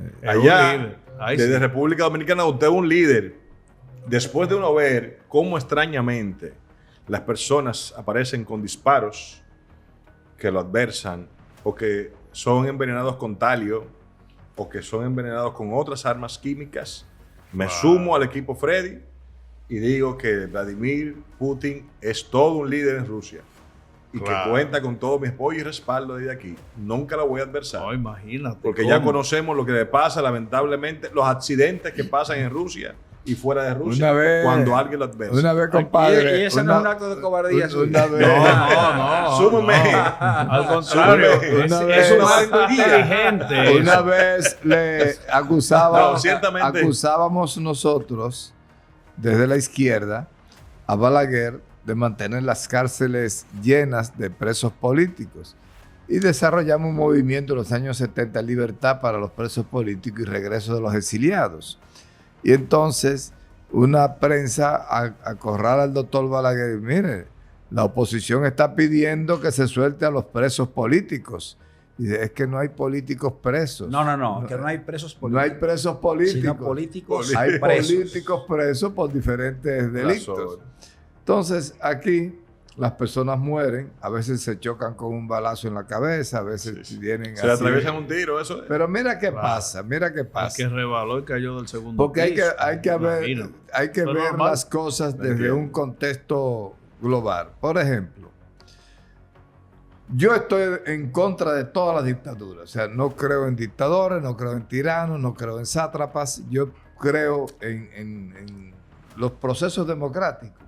Speaker 4: Desde República Dominicana usted es un líder. Después de uno ver cómo extrañamente las personas aparecen con disparos que lo adversan o que son envenenados con talio o que son envenenados con otras armas químicas, me sumo al equipo Freddy y digo que Vladimir Putin es todo un líder en Rusia y que cuenta con todo mi apoyo y respaldo desde aquí. Nunca lo voy a adversar.
Speaker 3: No, imagínate.
Speaker 4: Porque ya conocemos lo que le pasa, lamentablemente, los accidentes que pasan en Rusia y fuera de Rusia cuando alguien lo adversa.
Speaker 5: Una vez, compadre.
Speaker 2: Y eso no es un acto de cobardía.
Speaker 3: No.
Speaker 4: Súmeme.
Speaker 3: Al contrario.
Speaker 5: Es un acto inteligente. Una vez le acusábamos nosotros, desde la izquierda, a Balaguer de mantener las cárceles llenas de presos políticos. Y desarrollamos un movimiento en los años 70, Libertad para los presos políticos y regreso de los exiliados. Y entonces una prensa acorrala al doctor Balaguer. Mire, la oposición está pidiendo que se suelte a los presos políticos. Y dice, es que no hay políticos presos.
Speaker 2: No, que no hay presos políticos.
Speaker 5: No hay presos políticos.
Speaker 2: Sino políticos
Speaker 5: hay
Speaker 2: presos.
Speaker 5: Políticos presos por diferentes delitos. Entonces, aquí las personas mueren, a veces se chocan con un balazo en la cabeza, a veces tienen...
Speaker 4: Se le atraviesan un tiro, eso es.
Speaker 5: Pero mira qué pasa.
Speaker 3: El que rebaló y cayó del segundo
Speaker 5: Porque
Speaker 3: piso.
Speaker 5: hay que ver las cosas desde un contexto global. Por ejemplo, yo estoy en contra de todas las dictaduras. O sea, no creo en dictadores, no creo en tiranos, no creo en sátrapas. Yo creo en los procesos democráticos.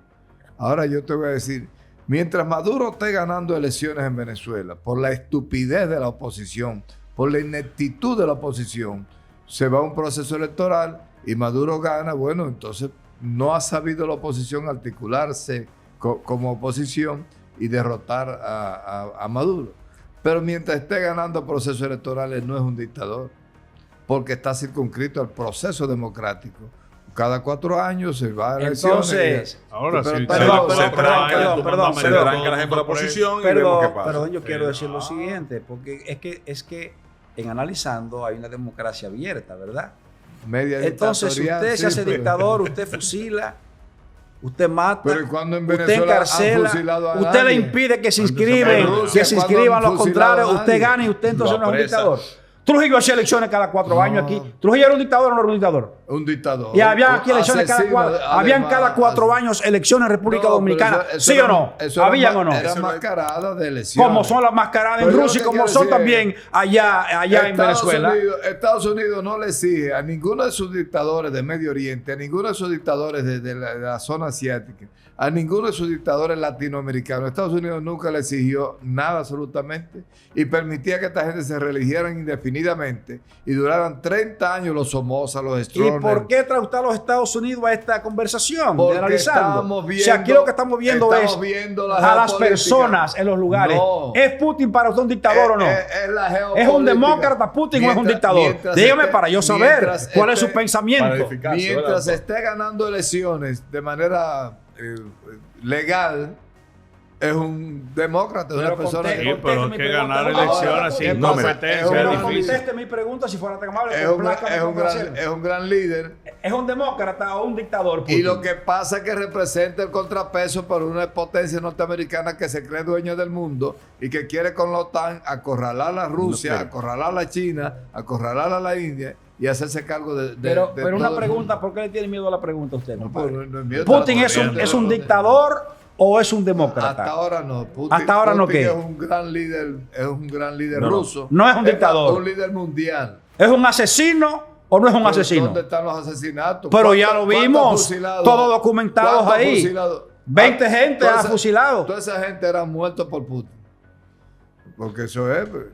Speaker 5: Ahora yo te voy a decir, mientras Maduro esté ganando elecciones en Venezuela, por la estupidez de la oposición, por la ineptitud de la oposición, se va a un proceso electoral y Maduro gana, bueno, entonces no ha sabido la oposición articularse como oposición y derrotar a Maduro. Pero mientras esté ganando procesos electorales no es un dictador, porque está circunscrito al proceso democrático. Cada 4 años se va a elecciones.
Speaker 2: Entonces,
Speaker 3: Ahora sí.
Speaker 4: Se tranca la gente por la oposición y vemos qué pasa.
Speaker 2: Perdón, yo quiero decir lo siguiente, porque es que en analizando hay una democracia abierta, ¿verdad?
Speaker 5: Media
Speaker 2: Entonces, si
Speaker 5: dictatorial,
Speaker 2: usted se hace
Speaker 5: pero-
Speaker 2: dictador, usted fusila, usted mata,
Speaker 5: Pero ¿y cuando en
Speaker 2: usted
Speaker 5: Venezuela han
Speaker 2: encarcela,
Speaker 5: fusilado a
Speaker 2: usted
Speaker 5: nadie?
Speaker 2: le impide que se
Speaker 5: Entonces,
Speaker 2: inscriben,
Speaker 5: en Rusia,
Speaker 2: que se
Speaker 5: ¿cuándo
Speaker 2: inscriban
Speaker 5: han
Speaker 2: los
Speaker 5: fusilado a
Speaker 2: contrarios, usted
Speaker 5: nadie?
Speaker 2: gana y usted entonces
Speaker 4: Lo
Speaker 2: no es un
Speaker 4: apresa.
Speaker 2: dictador. Trujillo hacía elecciones cada 4 años aquí. Trujillo era un dictador o no era un dictador.
Speaker 5: Un dictador.
Speaker 2: Y había aquí elecciones habían cada 4 años elecciones en República Dominicana. ¿Sí o no? ¿Habían o no?
Speaker 5: Era mascarada de elecciones.
Speaker 2: Como son las mascaradas en
Speaker 5: Pero yo
Speaker 2: Rusia y
Speaker 5: lo que
Speaker 2: como
Speaker 5: quiero
Speaker 2: son
Speaker 5: decir
Speaker 2: también allá en Venezuela.
Speaker 5: Estados Unidos no le exige a ninguno de sus dictadores de Medio Oriente, a ninguno de sus dictadores de la zona asiática, a ninguno de sus dictadores latinoamericanos. Estados Unidos nunca le exigió nada absolutamente y permitía que esta gente se reeligieran indefinidamente y duraran 30 años los Somoza, los
Speaker 2: ¿Y
Speaker 5: Stroessner.
Speaker 2: por qué trae usted a los Estados Unidos a esta conversación?
Speaker 5: Porque
Speaker 2: De analizando.
Speaker 5: estamos viendo,
Speaker 2: O sea, aquí lo que estamos viendo es
Speaker 5: viendo la
Speaker 2: a las
Speaker 5: geopolítica.
Speaker 2: personas en los lugares.
Speaker 5: No.
Speaker 2: ¿Es Putin para usted un dictador o no?
Speaker 5: Es la
Speaker 2: ¿Es
Speaker 5: geopolítica.
Speaker 2: un demócrata Putin o es un
Speaker 5: Mientras-
Speaker 2: dictador?
Speaker 5: mientras
Speaker 2: Dígame
Speaker 5: esté-
Speaker 2: para yo saber
Speaker 5: mientras
Speaker 2: cuál es su
Speaker 5: esté-
Speaker 4: para
Speaker 2: pensamiento.
Speaker 4: edificar.
Speaker 5: Mientras
Speaker 4: ¿verdad?
Speaker 5: esté ganando elecciones de manera legal, es un demócrata, es una
Speaker 2: Pero
Speaker 5: persona
Speaker 2: conté-
Speaker 3: Sí,
Speaker 5: que
Speaker 3: pero es
Speaker 2: mi
Speaker 3: que
Speaker 2: pregunta.
Speaker 3: ganar
Speaker 2: Ahora,
Speaker 3: elecciones sin
Speaker 5: ¿qué pasa?
Speaker 3: competencia
Speaker 5: Es
Speaker 3: es
Speaker 5: una
Speaker 3: difícil.
Speaker 2: Conteste mi pregunta si fuera tan amable.
Speaker 5: es un,
Speaker 2: complácame
Speaker 5: es un
Speaker 2: con
Speaker 5: gran,
Speaker 2: placer.
Speaker 5: es un gran líder.
Speaker 2: ¿Es un demócrata o un dictador?
Speaker 5: Y
Speaker 2: Putin?
Speaker 5: lo que pasa es que representa el contrapeso para una potencia norteamericana que se cree dueña del mundo y que quiere con la OTAN acorralar a Rusia,
Speaker 4: No, pero-
Speaker 5: acorralar a China, acorralar a la India y hacerse cargo de
Speaker 2: Pero
Speaker 5: todo
Speaker 2: una
Speaker 5: el
Speaker 2: pregunta,
Speaker 5: mundo.
Speaker 2: ¿por qué le tiene miedo a la pregunta a usted?
Speaker 5: No,
Speaker 2: compadre?
Speaker 5: pero no es miedo,
Speaker 2: ¿Putin
Speaker 5: está
Speaker 2: es un dictador o es un demócrata?
Speaker 5: Hasta ahora no. Putin,
Speaker 2: ¿Hasta ahora no
Speaker 5: Putin
Speaker 2: qué?
Speaker 5: es un gran líder
Speaker 4: No, no.
Speaker 5: ruso.
Speaker 2: No es un dictador.
Speaker 5: Un líder mundial.
Speaker 2: ¿Es un asesino o no es un
Speaker 5: Pero
Speaker 2: asesino?
Speaker 5: ¿dónde están los asesinatos?
Speaker 2: Pero ya
Speaker 5: ¿Cuántos-
Speaker 2: lo vimos,
Speaker 5: cuántos fusilados?
Speaker 2: todos documentados
Speaker 5: ¿Cuántos
Speaker 2: ahí.
Speaker 5: fusilados?
Speaker 2: 20 gente
Speaker 5: toda
Speaker 2: ha
Speaker 5: esa-
Speaker 2: fusilado.
Speaker 5: Toda esa gente era muerta por Putin. Porque eso es. Pues,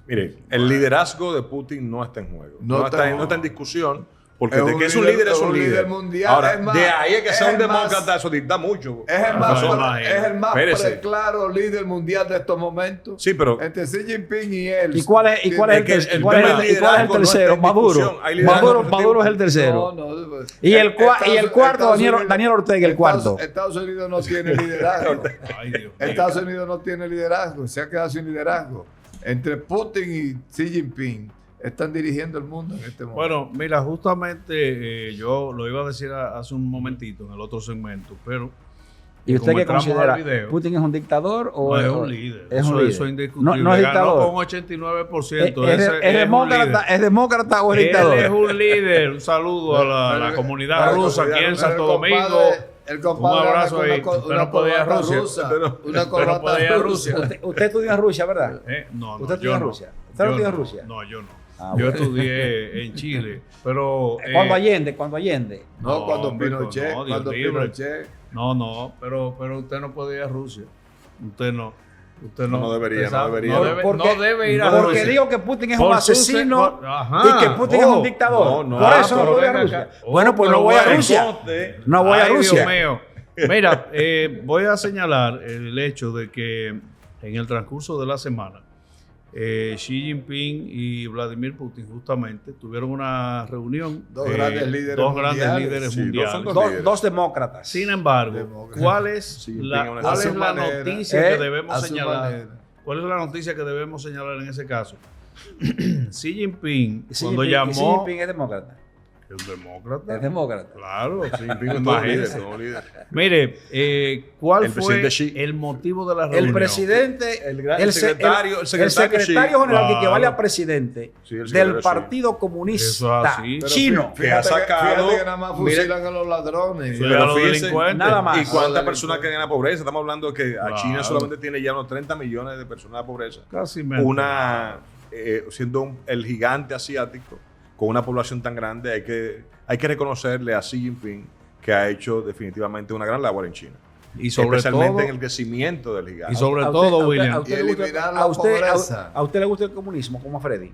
Speaker 4: Mire, el liderazgo de Putin no está en juego.
Speaker 5: No
Speaker 4: No,
Speaker 5: está-
Speaker 4: está en discusión. Porque
Speaker 5: Es
Speaker 4: de
Speaker 5: un
Speaker 4: que es un
Speaker 5: líder-
Speaker 4: líder, es
Speaker 5: es
Speaker 4: un
Speaker 5: un
Speaker 4: líder.
Speaker 5: líder mundial.
Speaker 4: Ahora,
Speaker 5: Es más,
Speaker 4: de ahí es que sea un
Speaker 5: es más-
Speaker 4: demócrata, eso dicta mucho.
Speaker 5: es el más,
Speaker 3: me imagino.
Speaker 5: es el más
Speaker 4: Espérese.
Speaker 5: claro líder mundial de estos momentos.
Speaker 4: Sí, pero
Speaker 5: Entre Xi Jinping y él.
Speaker 2: ¿Y cuál es el
Speaker 4: que el
Speaker 2: tercero?
Speaker 4: tema
Speaker 2: ¿Y cuál es
Speaker 4: del
Speaker 2: el
Speaker 4: liderazgo no está
Speaker 2: tercero?
Speaker 4: en discusión.
Speaker 2: Maduro.
Speaker 4: Hay liderazgo
Speaker 2: Maduro es el tercero.
Speaker 5: No, no, pues,
Speaker 2: Y el cuarto,
Speaker 5: Estados
Speaker 2: Daniel Ortega, el cuarto.
Speaker 5: Estados Unidos no tiene liderazgo.
Speaker 3: Ay, Dios mío.
Speaker 5: Estados Unidos no tiene liderazgo, se ha quedado sin liderazgo. Entre Putin y Xi Jinping están dirigiendo el mundo en este momento.
Speaker 3: Bueno, mira, justamente yo lo iba a decir hace un momentito en el otro segmento, pero
Speaker 2: ¿Y usted
Speaker 3: como
Speaker 2: qué
Speaker 3: entramos
Speaker 2: considera?
Speaker 3: al video,
Speaker 2: ¿Putin es un dictador o
Speaker 3: no, es un líder.
Speaker 2: Es un
Speaker 3: Eso
Speaker 2: líder.
Speaker 3: es indiscutible.
Speaker 2: No es
Speaker 3: Ganó
Speaker 2: dictador.
Speaker 3: con 89%.
Speaker 2: ¿Es
Speaker 3: Ese es un
Speaker 2: demócrata,
Speaker 3: líder.
Speaker 2: ¿Es demócrata o es
Speaker 3: Él
Speaker 2: dictador?
Speaker 3: es un líder. Un saludo a la comunidad rusa aquí en Santo Domingo.
Speaker 5: El compadre
Speaker 3: Un abrazo
Speaker 5: anda
Speaker 3: ahí.
Speaker 5: con
Speaker 3: Usted no puede ir a
Speaker 5: corbata
Speaker 3: Rusia.
Speaker 5: rusa,
Speaker 3: Usted
Speaker 5: una
Speaker 3: no
Speaker 5: corbata
Speaker 3: puede ir a
Speaker 5: rusa.
Speaker 3: Rusia.
Speaker 2: Usted estudió en Rusia, ¿verdad?
Speaker 3: No,
Speaker 2: ¿Usted
Speaker 3: no,
Speaker 2: estudió
Speaker 3: yo
Speaker 2: en
Speaker 3: no.
Speaker 2: Rusia? ¿Usted no
Speaker 3: Yo
Speaker 2: estudió en Rusia?
Speaker 3: No, yo no.
Speaker 2: Ah,
Speaker 3: Yo
Speaker 2: bueno.
Speaker 3: estudié en Chile, pero...
Speaker 2: Cuando Allende.
Speaker 5: No, cuando
Speaker 3: hombre,
Speaker 5: Pinochet,
Speaker 3: no, Dios
Speaker 5: cuando
Speaker 3: libre.
Speaker 5: Pinochet.
Speaker 3: No, pero usted no puede ir a Rusia. Usted no. Usted
Speaker 4: No debería,
Speaker 3: Usted sabe,
Speaker 4: no debería.
Speaker 3: no debe ir a
Speaker 2: Porque
Speaker 3: Rusia.
Speaker 2: digo que Putin es
Speaker 3: Por
Speaker 2: un
Speaker 3: su
Speaker 2: asesino
Speaker 3: ajá.
Speaker 2: y que Putin es un dictador.
Speaker 4: no, no.
Speaker 2: Por
Speaker 4: Ah,
Speaker 2: eso no
Speaker 3: pero
Speaker 2: voy a
Speaker 3: venga
Speaker 2: Rusia.
Speaker 3: acá.
Speaker 2: Bueno, pues no
Speaker 3: Pero
Speaker 2: voy a
Speaker 3: bueno,
Speaker 2: Rusia. No voy a
Speaker 3: Ay,
Speaker 2: Rusia.
Speaker 3: Dios mío. Mira, voy a señalar el hecho de que en el transcurso de la semana, Xi Jinping y Vladimir Putin justamente tuvieron una reunión.
Speaker 5: Dos grandes líderes
Speaker 3: dos grandes
Speaker 5: mundiales.
Speaker 3: líderes
Speaker 4: Sí,
Speaker 3: mundiales.
Speaker 4: son
Speaker 2: Dos demócratas.
Speaker 3: Sin embargo,
Speaker 5: Demócrata.
Speaker 3: ¿cuál es
Speaker 4: Sí,
Speaker 3: la,
Speaker 4: tenga una-
Speaker 3: cuál
Speaker 5: a
Speaker 3: es
Speaker 5: su
Speaker 3: la
Speaker 5: manera,
Speaker 3: noticia
Speaker 2: ¿eh?
Speaker 3: que debemos
Speaker 5: A su
Speaker 3: señalar?
Speaker 5: manera.
Speaker 3: ¿Cuál es la noticia que debemos señalar en ese caso? Xi Jinping,
Speaker 2: Xi
Speaker 3: cuando
Speaker 2: Jinping-
Speaker 3: llamó...
Speaker 2: Xi Jinping es demócrata.
Speaker 3: ¿Es demócrata?
Speaker 2: Es demócrata.
Speaker 3: Claro, sí.
Speaker 4: Xi Jinping es todo líder,
Speaker 3: Imagínese.
Speaker 4: todo líder.
Speaker 3: Mire, ¿cuál
Speaker 4: El
Speaker 3: fue
Speaker 4: presidente Xi.
Speaker 3: el motivo de la reunión?
Speaker 2: El presidente,
Speaker 4: el secretario
Speaker 2: el secretario general que
Speaker 3: Claro.
Speaker 2: vale a presidente
Speaker 4: Sí, el secretario
Speaker 2: del
Speaker 4: Xi.
Speaker 2: Partido
Speaker 3: Eso
Speaker 2: Comunista
Speaker 3: así.
Speaker 5: Pero
Speaker 2: chino.
Speaker 4: que ha sacado-
Speaker 5: Fíjate que nada más
Speaker 4: mire-
Speaker 5: fusilan a los ladrones.
Speaker 3: Sí,
Speaker 4: Pero
Speaker 3: a los
Speaker 4: fíjese,
Speaker 3: delincuentes.
Speaker 2: nada más.
Speaker 4: ¿Y cuántas
Speaker 5: Ahora,
Speaker 4: personas que ganan pobreza? Estamos hablando de que a
Speaker 3: Claro.
Speaker 4: China solamente tiene ya unos 30 millones de personas de pobreza.
Speaker 3: Casi
Speaker 4: Siendo el gigante asiático, con una población tan grande, hay que reconocerle a Xi Jinping que ha hecho definitivamente una gran labor en China.
Speaker 3: Y sobre
Speaker 4: especialmente
Speaker 3: todo,
Speaker 4: en el crecimiento del gigante.
Speaker 3: y sobre todo, William,
Speaker 5: Y eliminar la
Speaker 2: ¿A
Speaker 5: pobreza.
Speaker 2: usted le gusta el comunismo como a Freddy?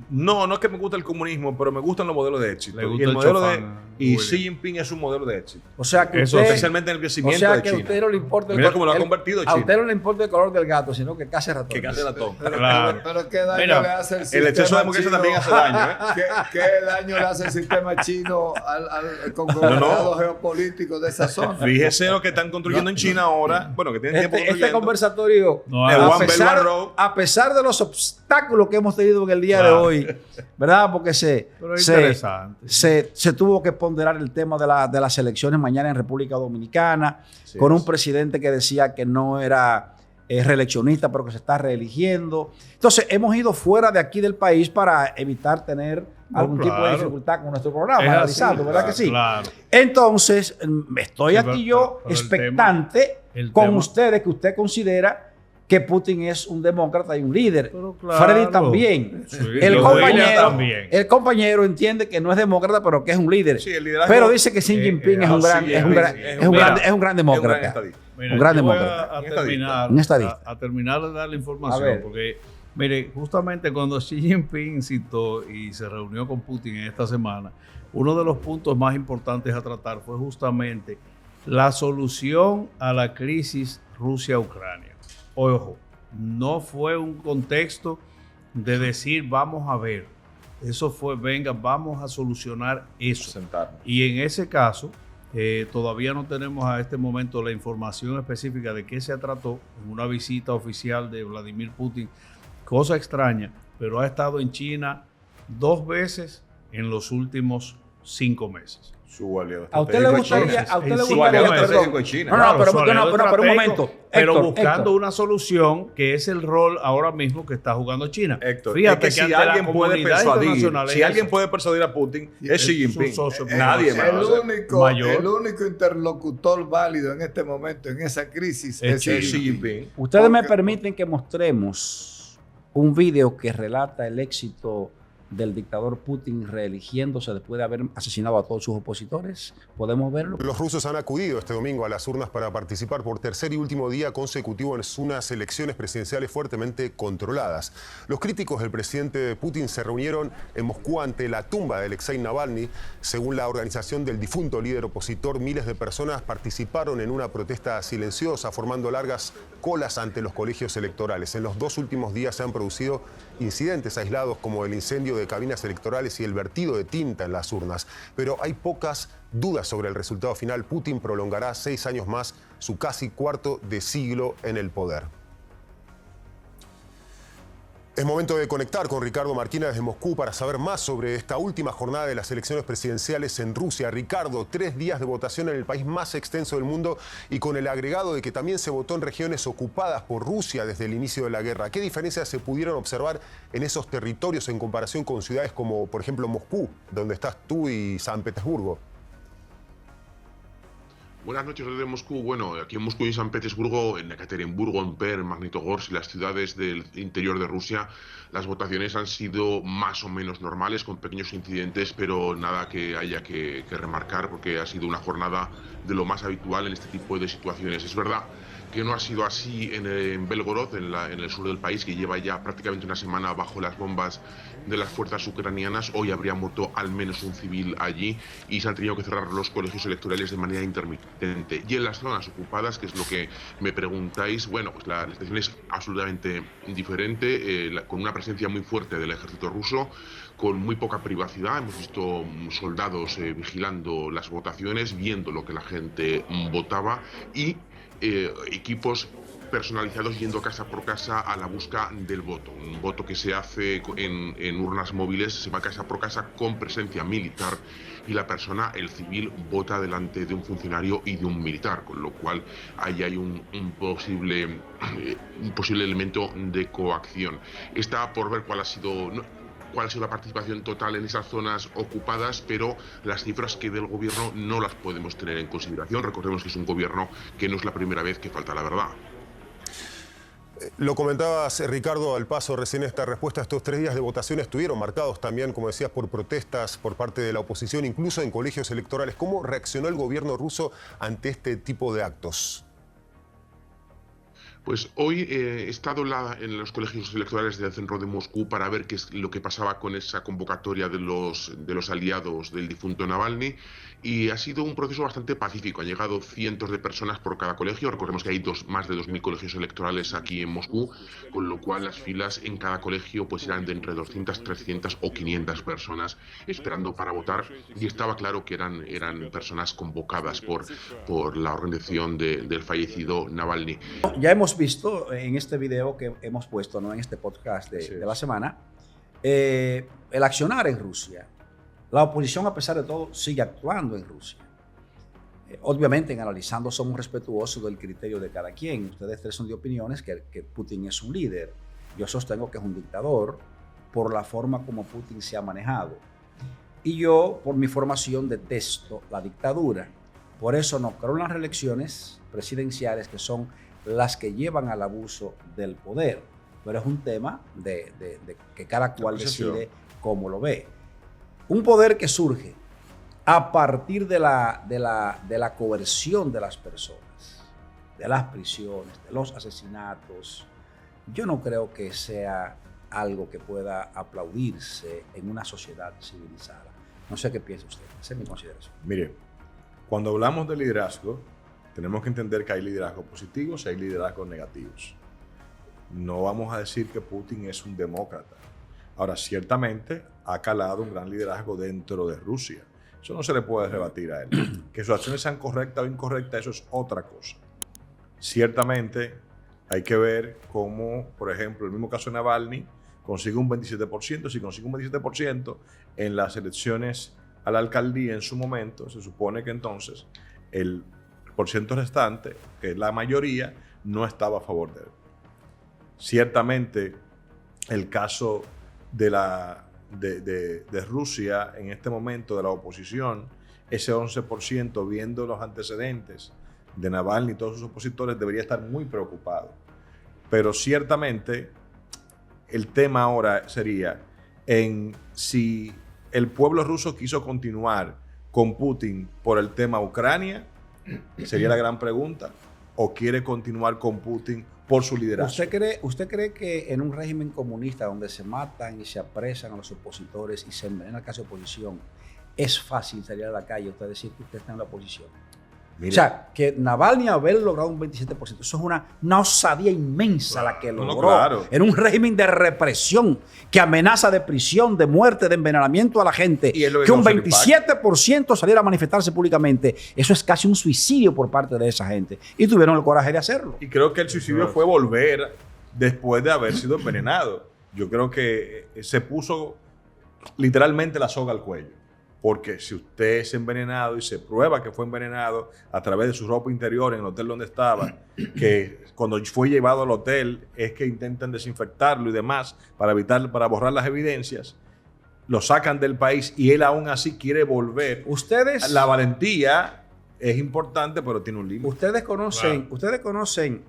Speaker 4: No es que me gusta el comunismo, pero me gustan los modelos de éxito.
Speaker 3: Le gusta
Speaker 4: Y el
Speaker 3: el
Speaker 4: modelo
Speaker 3: chofán,
Speaker 4: y
Speaker 3: William.
Speaker 4: Xi Jinping es un modelo de éxito.
Speaker 2: O sea que
Speaker 3: Eso,
Speaker 2: usted,
Speaker 4: Especialmente en el
Speaker 2: o
Speaker 4: crecimiento
Speaker 2: sea
Speaker 4: de
Speaker 2: que a
Speaker 4: China.
Speaker 2: usted no le importa
Speaker 4: Mira cómo lo ha convertido
Speaker 2: a
Speaker 4: China.
Speaker 2: usted no le importa el color del gato, sino que case ratón.
Speaker 4: Que casi ratón.
Speaker 3: Claro.
Speaker 5: Pero ¿qué daño
Speaker 3: Mira,
Speaker 5: le hace el
Speaker 4: El
Speaker 5: sistema
Speaker 4: exceso de democracia
Speaker 5: chino?
Speaker 4: también hace daño, ¿eh?
Speaker 5: ¿Qué daño le hace el sistema chino al conglomerado geopolítico de esa zona?
Speaker 4: Fíjese lo que están construyendo en China ahora. Bueno, que tienen tiempo
Speaker 2: Este
Speaker 4: construyendo.
Speaker 2: conversatorio,
Speaker 3: No,
Speaker 4: The
Speaker 3: a
Speaker 4: One Belt One Road.
Speaker 2: a pesar de los obstáculos que hemos tenido en el día
Speaker 3: Claro.
Speaker 2: de hoy, ¿verdad? Porque
Speaker 3: Pero es interesante.
Speaker 2: se tuvo que ponderar el tema de las elecciones mañana en República Dominicana,
Speaker 4: Sí,
Speaker 2: con un
Speaker 4: sí.
Speaker 2: presidente que decía que no era reeleccionista, pero que se está reeligiendo. Entonces, hemos ido fuera de aquí del país para evitar tener
Speaker 3: No,
Speaker 2: algún tipo de
Speaker 3: claro.
Speaker 2: dificultad con nuestro programa,
Speaker 3: Es así,
Speaker 2: analizando, ¿verdad que sí?
Speaker 3: Claro.
Speaker 2: Entonces, estoy
Speaker 3: Sí,
Speaker 2: aquí
Speaker 3: pero-
Speaker 2: yo
Speaker 3: pero el
Speaker 2: expectante
Speaker 3: el
Speaker 2: con
Speaker 3: tema-
Speaker 2: ustedes que usted considera que Putin es un demócrata y un líder.
Speaker 3: Pero claro.
Speaker 2: Freddy también.
Speaker 3: Sí,
Speaker 2: el,
Speaker 3: lo
Speaker 2: compañero,
Speaker 3: William también.
Speaker 2: el compañero entiende que no es demócrata, pero que es un líder.
Speaker 4: Sí, el liderazgo-
Speaker 2: Pero dice que Xi Jinping es un gran,
Speaker 4: sí,
Speaker 2: es un
Speaker 4: sí,
Speaker 2: gran,
Speaker 4: sí,
Speaker 2: es un gran, es un gran demócrata.
Speaker 4: estadista.
Speaker 3: Mira,
Speaker 2: Un gran
Speaker 3: yo voy
Speaker 2: demócrata.
Speaker 3: a
Speaker 2: Un estadista.
Speaker 3: terminar de dar la
Speaker 2: A
Speaker 3: información,
Speaker 2: ver.
Speaker 3: porque, mire, justamente cuando Xi Jinping citó y se reunió con Putin en esta semana, uno de los puntos más importantes a tratar fue justamente la solución a la crisis Rusia-Ucrania. Ojo, no fue un contexto de decir vamos a ver, eso fue venga, vamos a solucionar eso.
Speaker 4: Sentarnos.
Speaker 3: Y en ese caso, todavía no tenemos a este momento la información específica de qué se trató en una visita oficial de Vladimir Putin. Cosa extraña, pero ha estado en China 2 veces en los últimos 5 meses.
Speaker 4: Su aliado
Speaker 2: ¿A usted le
Speaker 4: estratégico
Speaker 2: gustaría,
Speaker 4: es China.
Speaker 2: a usted le
Speaker 3: Su
Speaker 4: Su
Speaker 2: gustaría,
Speaker 4: aliado
Speaker 3: perdón.
Speaker 4: estratégico es China.
Speaker 2: No,
Speaker 3: Claro,
Speaker 2: pero
Speaker 3: su
Speaker 2: ¿por qué no?
Speaker 3: aliado
Speaker 2: Pero un
Speaker 3: estratégico,
Speaker 2: momento.
Speaker 3: Pero
Speaker 2: Héctor,
Speaker 3: buscando
Speaker 2: Héctor.
Speaker 3: una solución que es el rol ahora mismo que está jugando China.
Speaker 4: Héctor,
Speaker 3: Fíjate
Speaker 4: es que
Speaker 3: que
Speaker 4: si
Speaker 3: ante la
Speaker 4: alguien puede
Speaker 3: comunidad
Speaker 4: persuadir,
Speaker 3: internacional
Speaker 4: si
Speaker 3: es
Speaker 4: alguien
Speaker 3: eso.
Speaker 4: puede persuadir a Putin, es Xi
Speaker 3: Es su
Speaker 4: Jinping.
Speaker 3: socio
Speaker 4: Nadie más.
Speaker 5: El
Speaker 4: O sea,
Speaker 3: mayor.
Speaker 5: único interlocutor válido en este momento, en esa crisis,
Speaker 3: Es
Speaker 5: es
Speaker 3: Xi
Speaker 5: Xi
Speaker 4: es Xi
Speaker 5: Jinping.
Speaker 4: Jinping.
Speaker 2: Ustedes me
Speaker 5: Porque-
Speaker 2: permiten que mostremos un video que relata el éxito del dictador Putin reeligiéndose después de haber asesinado a todos sus opositores. ¿Podemos verlo?
Speaker 7: Los rusos han acudido este domingo a las urnas para participar por tercer y último día consecutivo en unas elecciones presidenciales fuertemente controladas. Los críticos del presidente Putin se reunieron en Moscú ante la tumba de Alexei Navalny. Según la organización del difunto líder opositor, miles de personas participaron en una protesta silenciosa, formando largas colas ante los colegios electorales. En los 2 últimos días se han producido incidentes aislados como el incendio de cabinas electorales y el vertido de tinta en las urnas. Pero hay pocas dudas sobre el resultado final. Putin prolongará 6 años más su casi cuarto de siglo en el poder. Es momento de conectar con Ricardo Marquina desde Moscú para saber más sobre esta última jornada de las elecciones presidenciales en Rusia. Ricardo, 3 días de votación en el país más extenso del mundo y con el agregado de que también se votó en regiones ocupadas por Rusia desde el inicio de la guerra. ¿Qué diferencias se pudieron observar en esos territorios en comparación con ciudades como, por ejemplo, Moscú, donde estás tú, y San Petersburgo?
Speaker 8: Buenas noches desde Moscú. Bueno, aquí en Moscú y en San Petersburgo, en Ekaterimburgo, en Perm, en Magnitogorsk y las ciudades del interior de Rusia, las votaciones han sido más o menos normales, con pequeños incidentes, pero nada que haya que remarcar, porque ha sido una jornada de lo más habitual en este tipo de situaciones. Es verdad que no ha sido así en Belgorod, en el sur del país, que lleva ya prácticamente una semana bajo las bombas de las fuerzas ucranianas. Hoy habría muerto al menos un civil allí y se han tenido que cerrar los colegios electorales de manera intermitente. Y en las zonas ocupadas, que es lo que me preguntáis, bueno, pues la situación es absolutamente indiferente, con una presencia muy fuerte del ejército ruso, con muy poca privacidad. Hemos visto soldados vigilando las votaciones, viendo lo que la gente votaba, y equipos personalizados yendo casa por casa a la busca del voto. Un voto que se hace en urnas móviles, se va casa por casa con presencia militar, y la persona, el civil, vota delante de un funcionario y de un militar, con lo cual ahí hay un posible elemento de coacción. Está por ver cuál ha sido la participación total en esas zonas ocupadas, pero las cifras que del gobierno no las podemos tener en consideración. Recordemos que es un gobierno que no es la primera vez que falta la verdad.
Speaker 7: Lo comentabas, Ricardo, al paso recién esta respuesta. Estos 3 días de votación estuvieron marcados también, como decías, por protestas por parte de la oposición, incluso en colegios electorales. ¿Cómo reaccionó el gobierno ruso ante este tipo de actos?
Speaker 8: Pues hoy he estado en los colegios electorales del centro de Moscú para ver qué es lo que pasaba con esa convocatoria de los aliados del difunto Navalny, y ha sido un proceso bastante pacífico. Han llegado cientos de personas por cada colegio. Recordemos que hay más de 2.000 colegios electorales aquí en Moscú, con lo cual las filas en cada colegio pues eran de entre 200, 300 o 500 personas esperando para votar, y estaba claro que eran personas convocadas por la organización del fallecido Navalny.
Speaker 2: Ya hemos visto en este video que hemos puesto, ¿no?, en este podcast de la semana, el accionar en Rusia. La oposición, a pesar de todo, sigue actuando en Rusia. Obviamente, en analizando, somos respetuosos del criterio de cada quien. Ustedes 3 son de opiniones que Putin es un líder. Yo sostengo que es un dictador por la forma como Putin se ha manejado. Y yo, por mi formación, detesto la dictadura. Por eso no creo en las reelecciones presidenciales, que son las que llevan al abuso del poder. Pero es un tema de que cada cual decide cómo lo ve. Un poder que surge a partir de la coerción de las personas, de las prisiones, de los asesinatos, yo no creo que sea algo que pueda aplaudirse en una sociedad civilizada. No sé qué piensa usted. Esa es mi consideración.
Speaker 4: Mire, cuando hablamos de liderazgo, tenemos que entender que hay liderazgos positivos y hay liderazgos negativos. No vamos a decir que Putin es un demócrata. Ahora, ciertamente ha calado un gran liderazgo dentro de Rusia. Eso no se le puede rebatir a él. Que sus acciones sean correctas o incorrectas, eso es otra cosa. Ciertamente hay que ver cómo, por ejemplo, el mismo caso de Navalny consigue un 27%. Si consigue un 27% en las elecciones a la alcaldía en su momento, se supone que entonces el porciento restante, que es la mayoría, no estaba a favor de él. Ciertamente el caso de Rusia en este momento, de la oposición, ese 11%, viendo los antecedentes de Navalny y todos sus opositores, debería estar muy preocupado. Pero ciertamente el tema ahora sería en si el pueblo ruso quiso continuar con Putin por el tema Ucrania, sería la gran pregunta, o quiere continuar con Putin por su liderazgo.
Speaker 2: ¿Usted cree que en un régimen comunista donde se matan y se apresan a los opositores y se envenena el caso de oposición, es fácil salir a la calle y usted decir que usted está en la oposición? Mira. O sea, que Navalny haber logrado un 27%, eso es una osadía inmensa la que logró.
Speaker 4: Claro.
Speaker 2: En un régimen de represión que amenaza de prisión, de muerte, de envenenamiento a la gente, que un 27% saliera a manifestarse públicamente, eso es casi un suicidio por parte de esa gente. Y tuvieron el coraje de hacerlo.
Speaker 4: Y creo que el suicidio fue volver después de haber sido envenenado. Yo creo que se puso literalmente la soga al cuello. Porque si usted es envenenado y se prueba que fue envenenado a través de su ropa interior en el hotel donde estaba, que cuando fue llevado al hotel es que intentan desinfectarlo y demás para borrar las evidencias, lo sacan del país y él aún así quiere volver. La valentía es importante, pero tiene un límite.
Speaker 2: Ustedes conocen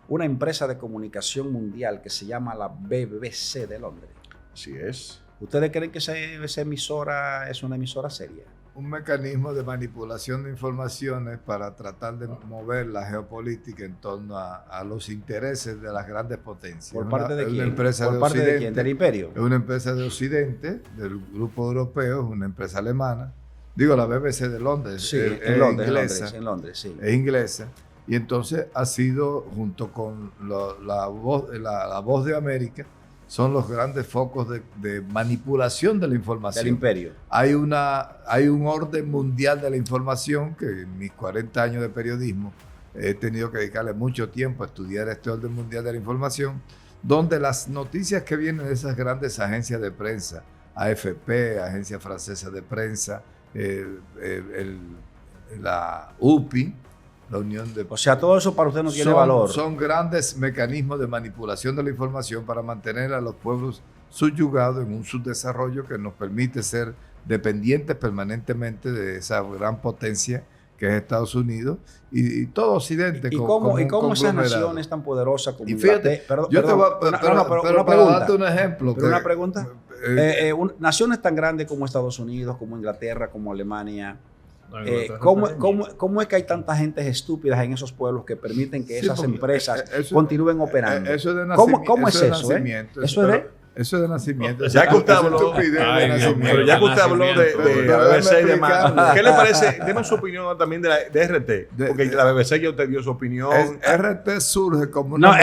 Speaker 2: una empresa de comunicación mundial que se llama la BBC de Londres.
Speaker 4: Así es.
Speaker 2: ¿Ustedes creen que esa emisora es una emisora seria?
Speaker 5: Un mecanismo de manipulación de informaciones para tratar de mover la geopolítica en torno a los intereses de las grandes potencias.
Speaker 2: ¿Por parte de quién?
Speaker 5: Una empresa
Speaker 2: ¿Por parte de quién? ¿Del imperio?
Speaker 5: Es una empresa de Occidente, del grupo europeo, es una empresa alemana. Digo, la BBC de Londres.
Speaker 2: Sí, en Londres, sí.
Speaker 5: Es inglesa. Y entonces ha sido, junto con la Voz de América, son los grandes focos de manipulación de la información.
Speaker 2: Del imperio.
Speaker 5: Hay un orden mundial de la información que en mis 40 años de periodismo he tenido que dedicarle mucho tiempo a estudiar este orden mundial de la información, donde las noticias que vienen de esas grandes agencias de prensa, AFP, Agencia Francesa de Prensa, la UPI, la Unión de...
Speaker 2: O sea, todo eso para usted no tiene valor.
Speaker 5: Son grandes mecanismos de manipulación de la información para mantener a los pueblos subyugados en un subdesarrollo que nos permite ser dependientes permanentemente de esa gran potencia que es Estados Unidos, y todo Occidente.
Speaker 2: ¿Y cómo esas naciones tan poderosas como
Speaker 5: y fíjate,
Speaker 2: Inglaterra?
Speaker 5: yo te voy a para darte un ejemplo.
Speaker 2: Una pregunta. Naciones tan grandes como Estados Unidos, como Inglaterra, como Alemania. ¿Cómo es que hay tantas gentes estúpidas en esos pueblos que permiten que esas empresas continúen operando?
Speaker 5: Eso es de
Speaker 2: ¿Cómo es eso?
Speaker 5: Eso es de nacimiento.
Speaker 4: Ya que usted habló, pero ya que usted habló de la BBC y demás, ¿qué le parece? Deme su opinión también de RT, porque la BBC ya usted dio su opinión.
Speaker 5: RT surge como una...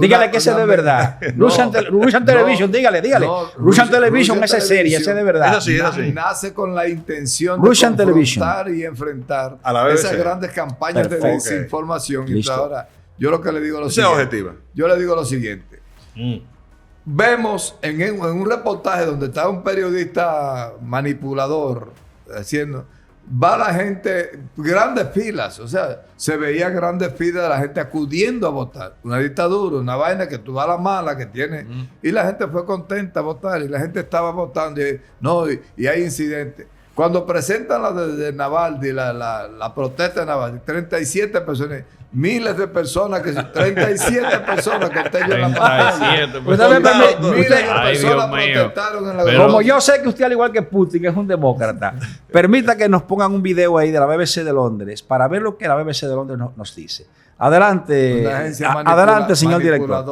Speaker 2: dígale que ese es de verdad. Russian Television, dígale. Russian Television, esa es serie, ese es de verdad.
Speaker 4: Eso sí.
Speaker 5: Nace con la intención
Speaker 2: Russian
Speaker 5: de
Speaker 2: Television
Speaker 5: y enfrentar
Speaker 4: a la BBC.
Speaker 5: Esas grandes campañas de desinformación.
Speaker 2: Listo.
Speaker 5: Ahora, yo lo que le digo
Speaker 4: Yo
Speaker 5: le digo lo siguiente. Vemos en un reportaje donde está un periodista manipulador haciendo, va la gente, grandes filas, o sea, se veía grandes filas de la gente acudiendo a votar. Una dictadura, una vaina que tú vas a la mala que tiene. Y la gente fue contenta a votar y la gente estaba votando y hay incidentes. Cuando presentan la de Navalny, la protesta de Navalny, 37 personas, miles de personas, 37 personas que usted en la pantalla. Miles de personas protestaron en la...
Speaker 2: Como yo sé que usted, al igual que Putin, es un demócrata, permita que nos pongan un video ahí de la BBC de Londres para ver lo que la BBC de Londres nos dice. Adelante, señor director.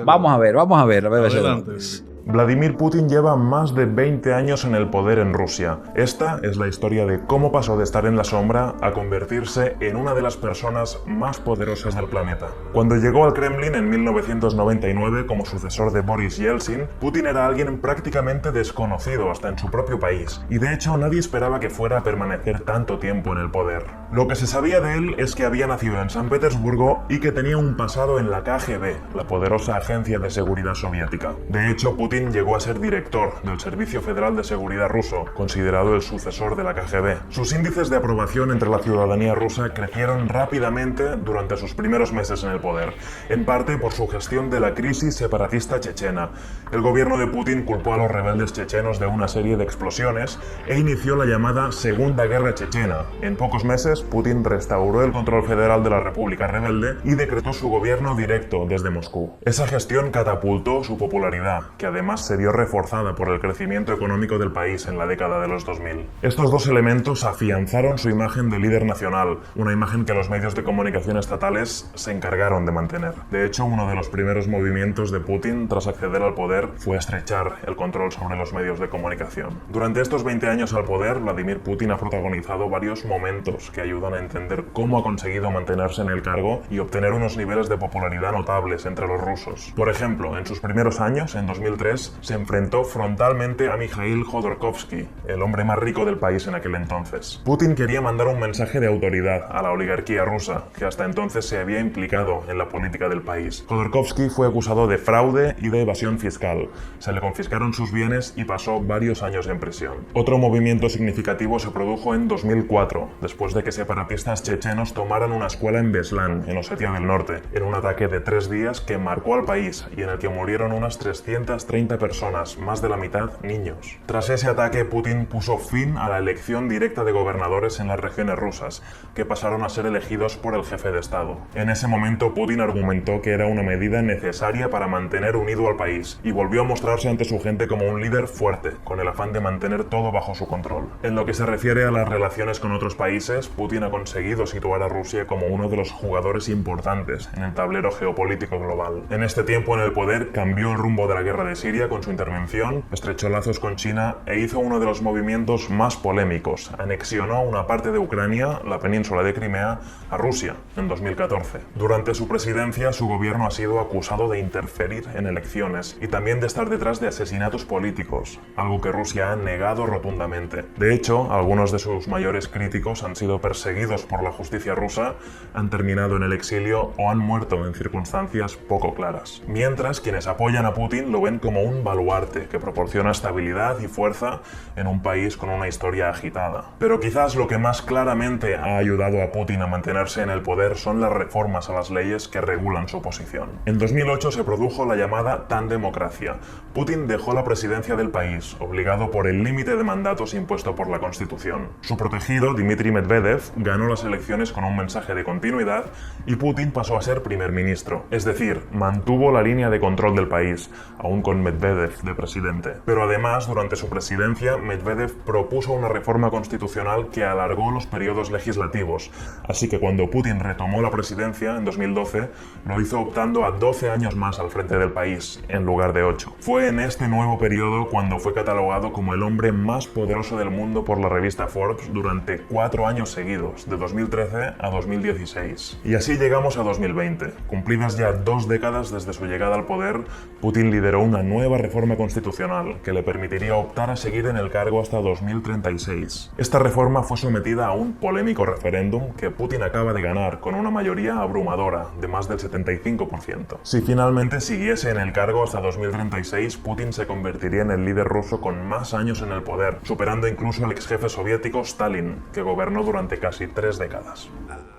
Speaker 2: Vamos a ver la BBC de Londres.
Speaker 9: Vladimir Putin lleva más de 20 años en el poder en Rusia. Esta es la historia de cómo pasó de estar en la sombra a convertirse en una de las personas más poderosas del planeta. Cuando llegó al Kremlin en 1999 como sucesor de Boris Yeltsin, Putin era alguien prácticamente desconocido hasta en su propio país, y de hecho nadie esperaba que fuera a permanecer tanto tiempo en el poder. Lo que se sabía de él es que había nacido en San Petersburgo y que tenía un pasado en la KGB, la poderosa agencia de seguridad soviética. De hecho, Putin llegó a ser director del Servicio Federal de Seguridad ruso, considerado el sucesor de la KGB. Sus índices de aprobación entre la ciudadanía rusa crecieron rápidamente durante sus primeros meses en el poder, en parte por su gestión de la crisis separatista chechena. El gobierno de Putin culpó a los rebeldes chechenos de una serie de explosiones e inició la llamada Segunda Guerra Chechena. En pocos meses, Putin restauró el control federal de la República Rebelde y decretó su gobierno directo desde Moscú. Esa gestión catapultó su popularidad, que además se vio reforzada por el crecimiento económico del país en la década de los 2000. Estos dos elementos afianzaron su imagen de líder nacional, una imagen que los medios de comunicación estatales se encargaron de mantener. De hecho, uno de los primeros movimientos de Putin tras acceder al poder fue estrechar el control sobre los medios de comunicación. Durante estos 20 años al poder, Vladimir Putin ha protagonizado varios momentos que ayudan a entender cómo ha conseguido mantenerse en el cargo y obtener unos niveles de popularidad notables entre los rusos. Por ejemplo, en sus primeros años, en 2003, se enfrentó frontalmente a Mikhail Khodorkovsky, el hombre más rico del país en aquel entonces. Putin quería mandar un mensaje de autoridad a la oligarquía rusa, que hasta entonces se había implicado en la política del país. Khodorkovsky fue acusado de fraude y de evasión fiscal. Se le confiscaron sus bienes y pasó varios años en prisión. Otro movimiento significativo se produjo en 2004, después de que separatistas chechenos tomaran una escuela en Beslan, en Osetia del Norte, en un ataque de 3 días que marcó al país y en el que murieron unas 330 personas, más de la mitad niños. Tras ese ataque, Putin puso fin a la elección directa de gobernadores en las regiones rusas, que pasaron a ser elegidos por el jefe de Estado. En ese momento, Putin argumentó que era una medida necesaria para mantener unido al país y volvió a mostrarse ante su gente como un líder fuerte, con el afán de mantener todo bajo su control. En lo que se refiere a las relaciones con otros países, Putin ha conseguido situar a Rusia como uno de los jugadores importantes en el tablero geopolítico global. En este tiempo en el poder, cambió el rumbo de la guerra de Siria con su intervención, estrechó lazos con China e hizo uno de los movimientos más polémicos. Anexionó una parte de Ucrania, la península de Crimea, a Rusia en 2014. Durante su presidencia, su gobierno ha sido acusado de interferir en elecciones y también de estar detrás de asesinatos políticos, algo que Rusia ha negado rotundamente. De hecho, algunos de sus mayores críticos han sido perseguidos por la justicia rusa, han terminado en el exilio o han muerto en circunstancias poco claras. Mientras, quienes apoyan a Putin lo ven como como un baluarte que proporciona estabilidad y fuerza en un país con una historia agitada. Pero quizás lo que más claramente ha ayudado a Putin a mantenerse en el poder son las reformas a las leyes que regulan su posición. En 2008 se produjo la llamada tandemocracia. Putin dejó la presidencia del país, obligado por el límite de mandatos impuesto por la Constitución. Su protegido, Dmitry Medvedev, ganó las elecciones con un mensaje de continuidad y Putin pasó a ser primer ministro, es decir, mantuvo la línea de control del país, aún con Medvedev de presidente. Pero además, durante su presidencia, Medvedev propuso una reforma constitucional que alargó los periodos legislativos, así que cuando Putin retomó la presidencia en 2012, lo hizo optando a 12 años más al frente del país, en lugar de 8. Fue en este nuevo periodo cuando fue catalogado como el hombre más poderoso del mundo por la revista Forbes durante 4 años seguidos, de 2013 a 2016. Y así llegamos a 2020. Cumplidas ya 2 décadas desde su llegada al poder, Putin lideró una nueva reforma constitucional que le permitiría optar a seguir en el cargo hasta 2036. Esta reforma fue sometida a un polémico referéndum que Putin acaba de ganar con una mayoría abrumadora de más del 75%. Si finalmente siguiese en el cargo hasta 2036, Putin se convertiría en el líder ruso con más años en el poder, superando incluso al ex jefe soviético Stalin, que gobernó durante casi 3 décadas.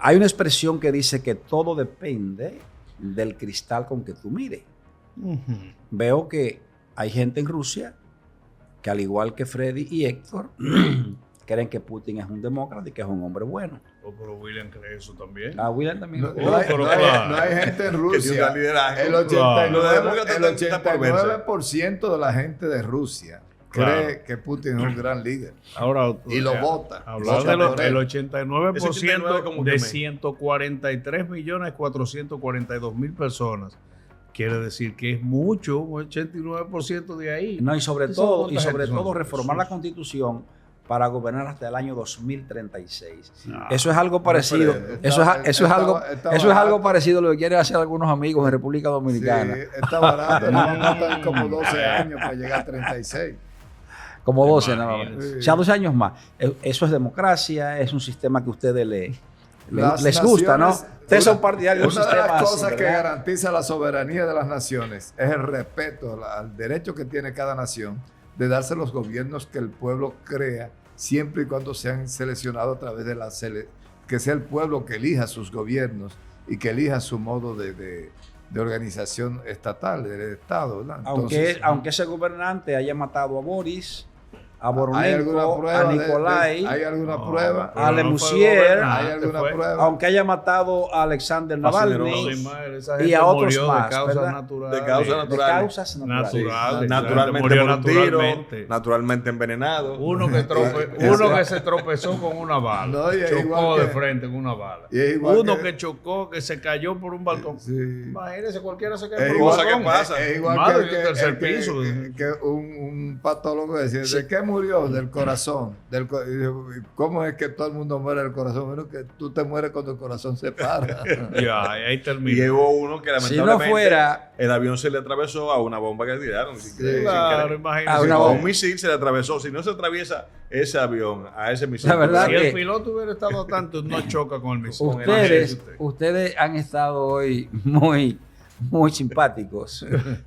Speaker 2: Hay una expresión que dice que todo depende del cristal con que tú mires. Veo que hay gente en Rusia que, al igual que Freddy y Héctor, creen que Putin es un demócrata y que es un hombre bueno.
Speaker 3: Pero William cree eso también.
Speaker 2: William también.
Speaker 5: No hay gente en Rusia. El 89% de la gente de Rusia cree que Putin es un gran líder.
Speaker 3: Ahora,
Speaker 5: y lo vota.
Speaker 3: Hablar del 89% de 143.442.000 personas. Quiere decir que es mucho, un 89% de ahí.
Speaker 2: No, y sobre todo reformar la Constitución para gobernar hasta el año 2036. Eso es algo parecido. Eso es algo parecido a lo que quieren hacer algunos amigos en República Dominicana.
Speaker 5: Sí, está barato. Faltan como 12 años para llegar a 36.
Speaker 2: Como 12, nada más. O sea, 12 años más. Eso es democracia, es un sistema que a ustedes les gusta, ¿no? Ustedes son partidarios de un sistema.
Speaker 5: Una de las cosas que garantiza la soberanía de las naciones es el respeto al derecho que tiene cada nación de darse los gobiernos que el pueblo crea, siempre y cuando sean seleccionados a través de que sea el pueblo que elija sus gobiernos y que elija su modo de organización estatal, del Estado, ¿verdad?
Speaker 2: Aunque ese gobernante haya matado a Boris, a Voronénko, a Nikolai,
Speaker 5: ¿hay alguna prueba?
Speaker 2: A Lemousier,
Speaker 5: ¿hay alguna prueba?
Speaker 2: Aunque haya matado a Alexander Navalny y a otros más,
Speaker 4: de causas naturales.
Speaker 3: Naturalmente
Speaker 4: por un tiro, naturalmente envenenado.
Speaker 3: Uno que se tropezó con una bala, chocó de frente con una bala. Uno que chocó, que se cayó por un balcón. Imagínese, cualquiera se cae por un balcón.
Speaker 4: ¿Qué pasa?
Speaker 5: Es igual que un patólogo decía, ¿de qué murió? Del corazón. ¿Cómo es que todo el mundo muere del corazón? Bueno, que tú te mueres cuando el corazón se para.
Speaker 3: Ya, ahí termina.
Speaker 4: Y hubo uno que lamentablemente
Speaker 2: si no fuera,
Speaker 4: el avión se le atravesó a una bomba que tiraron.
Speaker 3: Claro, imagínate.
Speaker 4: A un misil se le atravesó. Si no se atraviesa ese avión a ese misil.
Speaker 2: La verdad
Speaker 3: si el piloto hubiera estado tanto, no choca con el misil.
Speaker 2: Ustedes han estado hoy muy simpáticos,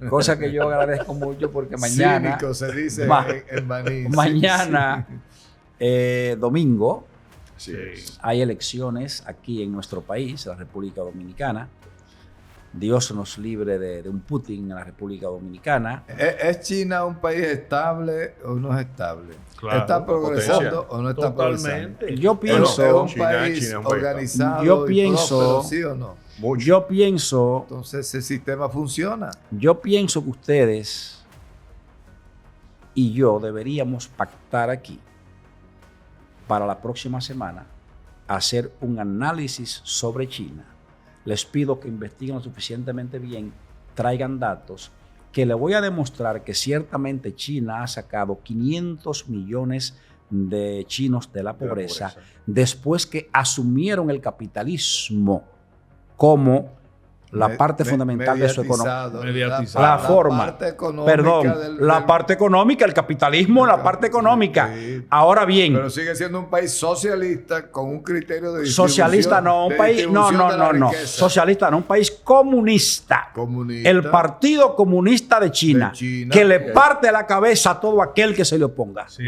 Speaker 2: cosa que yo agradezco mucho porque mañana,
Speaker 5: cínico se dice en Baní.
Speaker 2: Mañana, domingo,
Speaker 4: Sí.
Speaker 2: hay elecciones aquí en nuestro país, la República Dominicana. Dios nos libre de un Putin en la República Dominicana.
Speaker 5: ¿Es China un país estable o no es estable?
Speaker 3: Claro,
Speaker 5: ¿Está progresando o no está
Speaker 3: totalmente
Speaker 5: progresando?
Speaker 2: Yo pienso,
Speaker 5: ¿Es un país organizado
Speaker 2: yo
Speaker 5: y
Speaker 2: pienso,
Speaker 5: próspero, sí o no?
Speaker 4: Mucho.
Speaker 2: yo pienso,
Speaker 5: Entonces ese sistema funciona.
Speaker 2: yo pienso que ustedes y yo deberíamos pactar aquí para la próxima semana hacer un análisis sobre China. Les pido que investiguen lo suficientemente bien, traigan datos, que le voy a demostrar que ciertamente China ha sacado 500 millones de chinos de la pobreza después que asumieron el capitalismo como la parte fundamental de su economía.
Speaker 3: Mediatizado.
Speaker 2: La forma, la parte económica, el capitalismo, la parte económica.
Speaker 5: Sí.
Speaker 2: Ahora bien,
Speaker 5: Pero sigue siendo un país socialista con un criterio de
Speaker 2: socialista no, un país, no, socialista no, un país comunista. El Partido Comunista de China, que le parte la cabeza a todo aquel que se le oponga,
Speaker 3: Sí,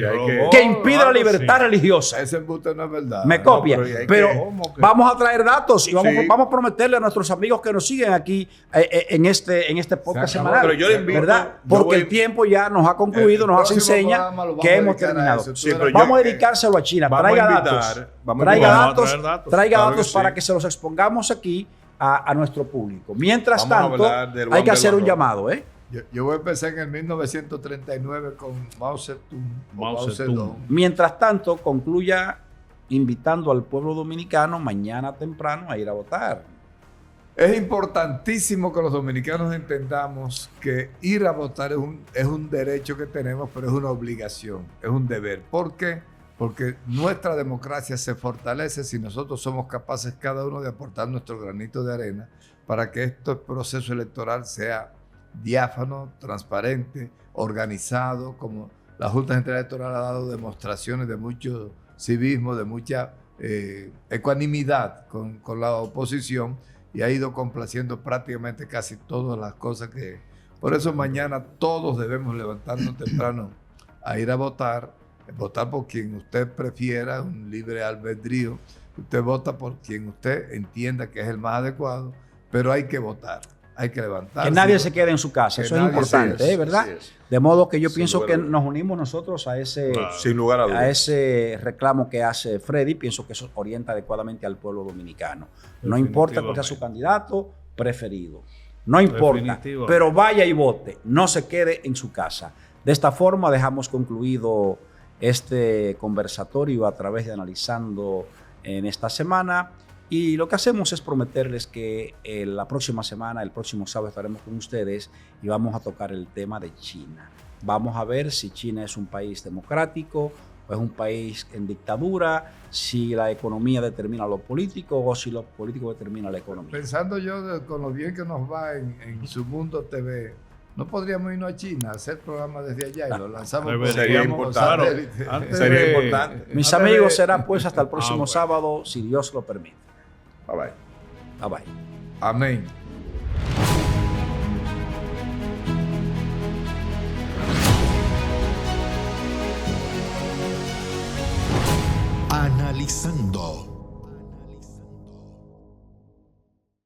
Speaker 2: que impide la libertad religiosa.
Speaker 5: Ese embuste no es verdad.
Speaker 2: Me copia, pero
Speaker 5: ¿cómo que?
Speaker 2: vamos a traer datos y vamos a prometerle a nuestros amigos que nos siguen aquí en este podcast
Speaker 5: Se acabó,
Speaker 2: semanal,
Speaker 4: pero yo le invito,
Speaker 2: ¿verdad?
Speaker 4: yo
Speaker 2: Porque
Speaker 4: voy-
Speaker 2: el tiempo ya nos ha concluido,
Speaker 5: El
Speaker 2: nos hace
Speaker 5: próximo
Speaker 2: enseña
Speaker 5: programa lo vamos
Speaker 2: que
Speaker 5: a
Speaker 2: hemos
Speaker 5: dedicar a
Speaker 2: terminado.
Speaker 5: eso.
Speaker 4: Sí, pero
Speaker 2: Vamos a
Speaker 4: yo-
Speaker 2: dedicárselo a China.
Speaker 4: vamos a
Speaker 2: Traiga
Speaker 4: invitar,
Speaker 2: datos,
Speaker 4: vamos a
Speaker 2: traiga
Speaker 3: invitar.
Speaker 2: datos,
Speaker 3: Vamos a traer datos.
Speaker 2: traiga
Speaker 4: Claro
Speaker 2: datos
Speaker 4: que
Speaker 2: para
Speaker 4: sí.
Speaker 2: que se los expongamos aquí a nuestro público. Mientras
Speaker 4: Vamos a
Speaker 2: tanto,
Speaker 4: hablar del
Speaker 2: hay
Speaker 4: Juan
Speaker 2: que hacer un
Speaker 4: Belvarro.
Speaker 2: llamado, ¿eh?
Speaker 5: Yo voy a empezar en el 1939 con Mao Zedong. o
Speaker 3: Mao
Speaker 5: Mao
Speaker 3: Zedong.
Speaker 5: Zedong.
Speaker 2: Mientras tanto, concluya invitando al pueblo dominicano mañana temprano a ir a votar.
Speaker 5: Es importantísimo que los dominicanos entendamos que ir a votar es un derecho que tenemos, pero es una obligación, es un deber. ¿Por qué? Porque nuestra democracia se fortalece si nosotros somos capaces cada uno de aportar nuestro granito de arena para que este proceso electoral sea diáfano, transparente, organizado, como la Junta Central Electoral ha dado demostraciones de mucho civismo, de mucha ecuanimidad con la oposición y ha ido complaciendo prácticamente casi todas las cosas que... Por eso mañana todos debemos levantarnos temprano a ir a votar por quien usted prefiera, un libre albedrío. Usted vota por quien usted entienda que es el más adecuado, pero hay que votar, hay que levantarse.
Speaker 2: Que nadie se quede en su casa,
Speaker 5: Que
Speaker 2: eso es
Speaker 5: nadie-
Speaker 2: importante,
Speaker 4: Así es,
Speaker 2: ¿verdad?
Speaker 4: así es.
Speaker 2: De modo que yo
Speaker 4: Sin
Speaker 2: pienso
Speaker 4: lugar
Speaker 2: que
Speaker 4: a dudas.
Speaker 2: nos unimos nosotros a ese,
Speaker 4: Sin lugar a dudas.
Speaker 2: a ese reclamo que hace Freddy. Pienso que eso orienta adecuadamente al pueblo dominicano. No importa cuál sea su candidato preferido, no importa,
Speaker 3: Definitivamente.
Speaker 2: pero vaya y vote, no se quede en su casa. De esta forma dejamos concluido este conversatorio a través de Analizando en esta semana. Y lo que hacemos es prometerles que la próxima semana, el próximo sábado, estaremos con ustedes y vamos a tocar el tema de China. Vamos a ver si China es un país democrático o es un país en dictadura, si la economía determina lo político o si lo político determina la economía.
Speaker 5: Pensando yo con lo bien que nos va en Su Mundo TV, ¿no podríamos irnos a China a hacer programas desde allá y lo lanzamos?
Speaker 4: Sería
Speaker 5: digamos,
Speaker 4: importante.
Speaker 5: satélite?
Speaker 3: Antes
Speaker 4: Sería
Speaker 3: de-
Speaker 4: importante.
Speaker 2: Mis
Speaker 5: A ver,
Speaker 2: amigos, será pues hasta el próximo
Speaker 3: bueno.
Speaker 2: sábado, si Dios lo permite.
Speaker 4: Bye bye.
Speaker 2: Bye bye.
Speaker 5: Amén.
Speaker 10: Analizando.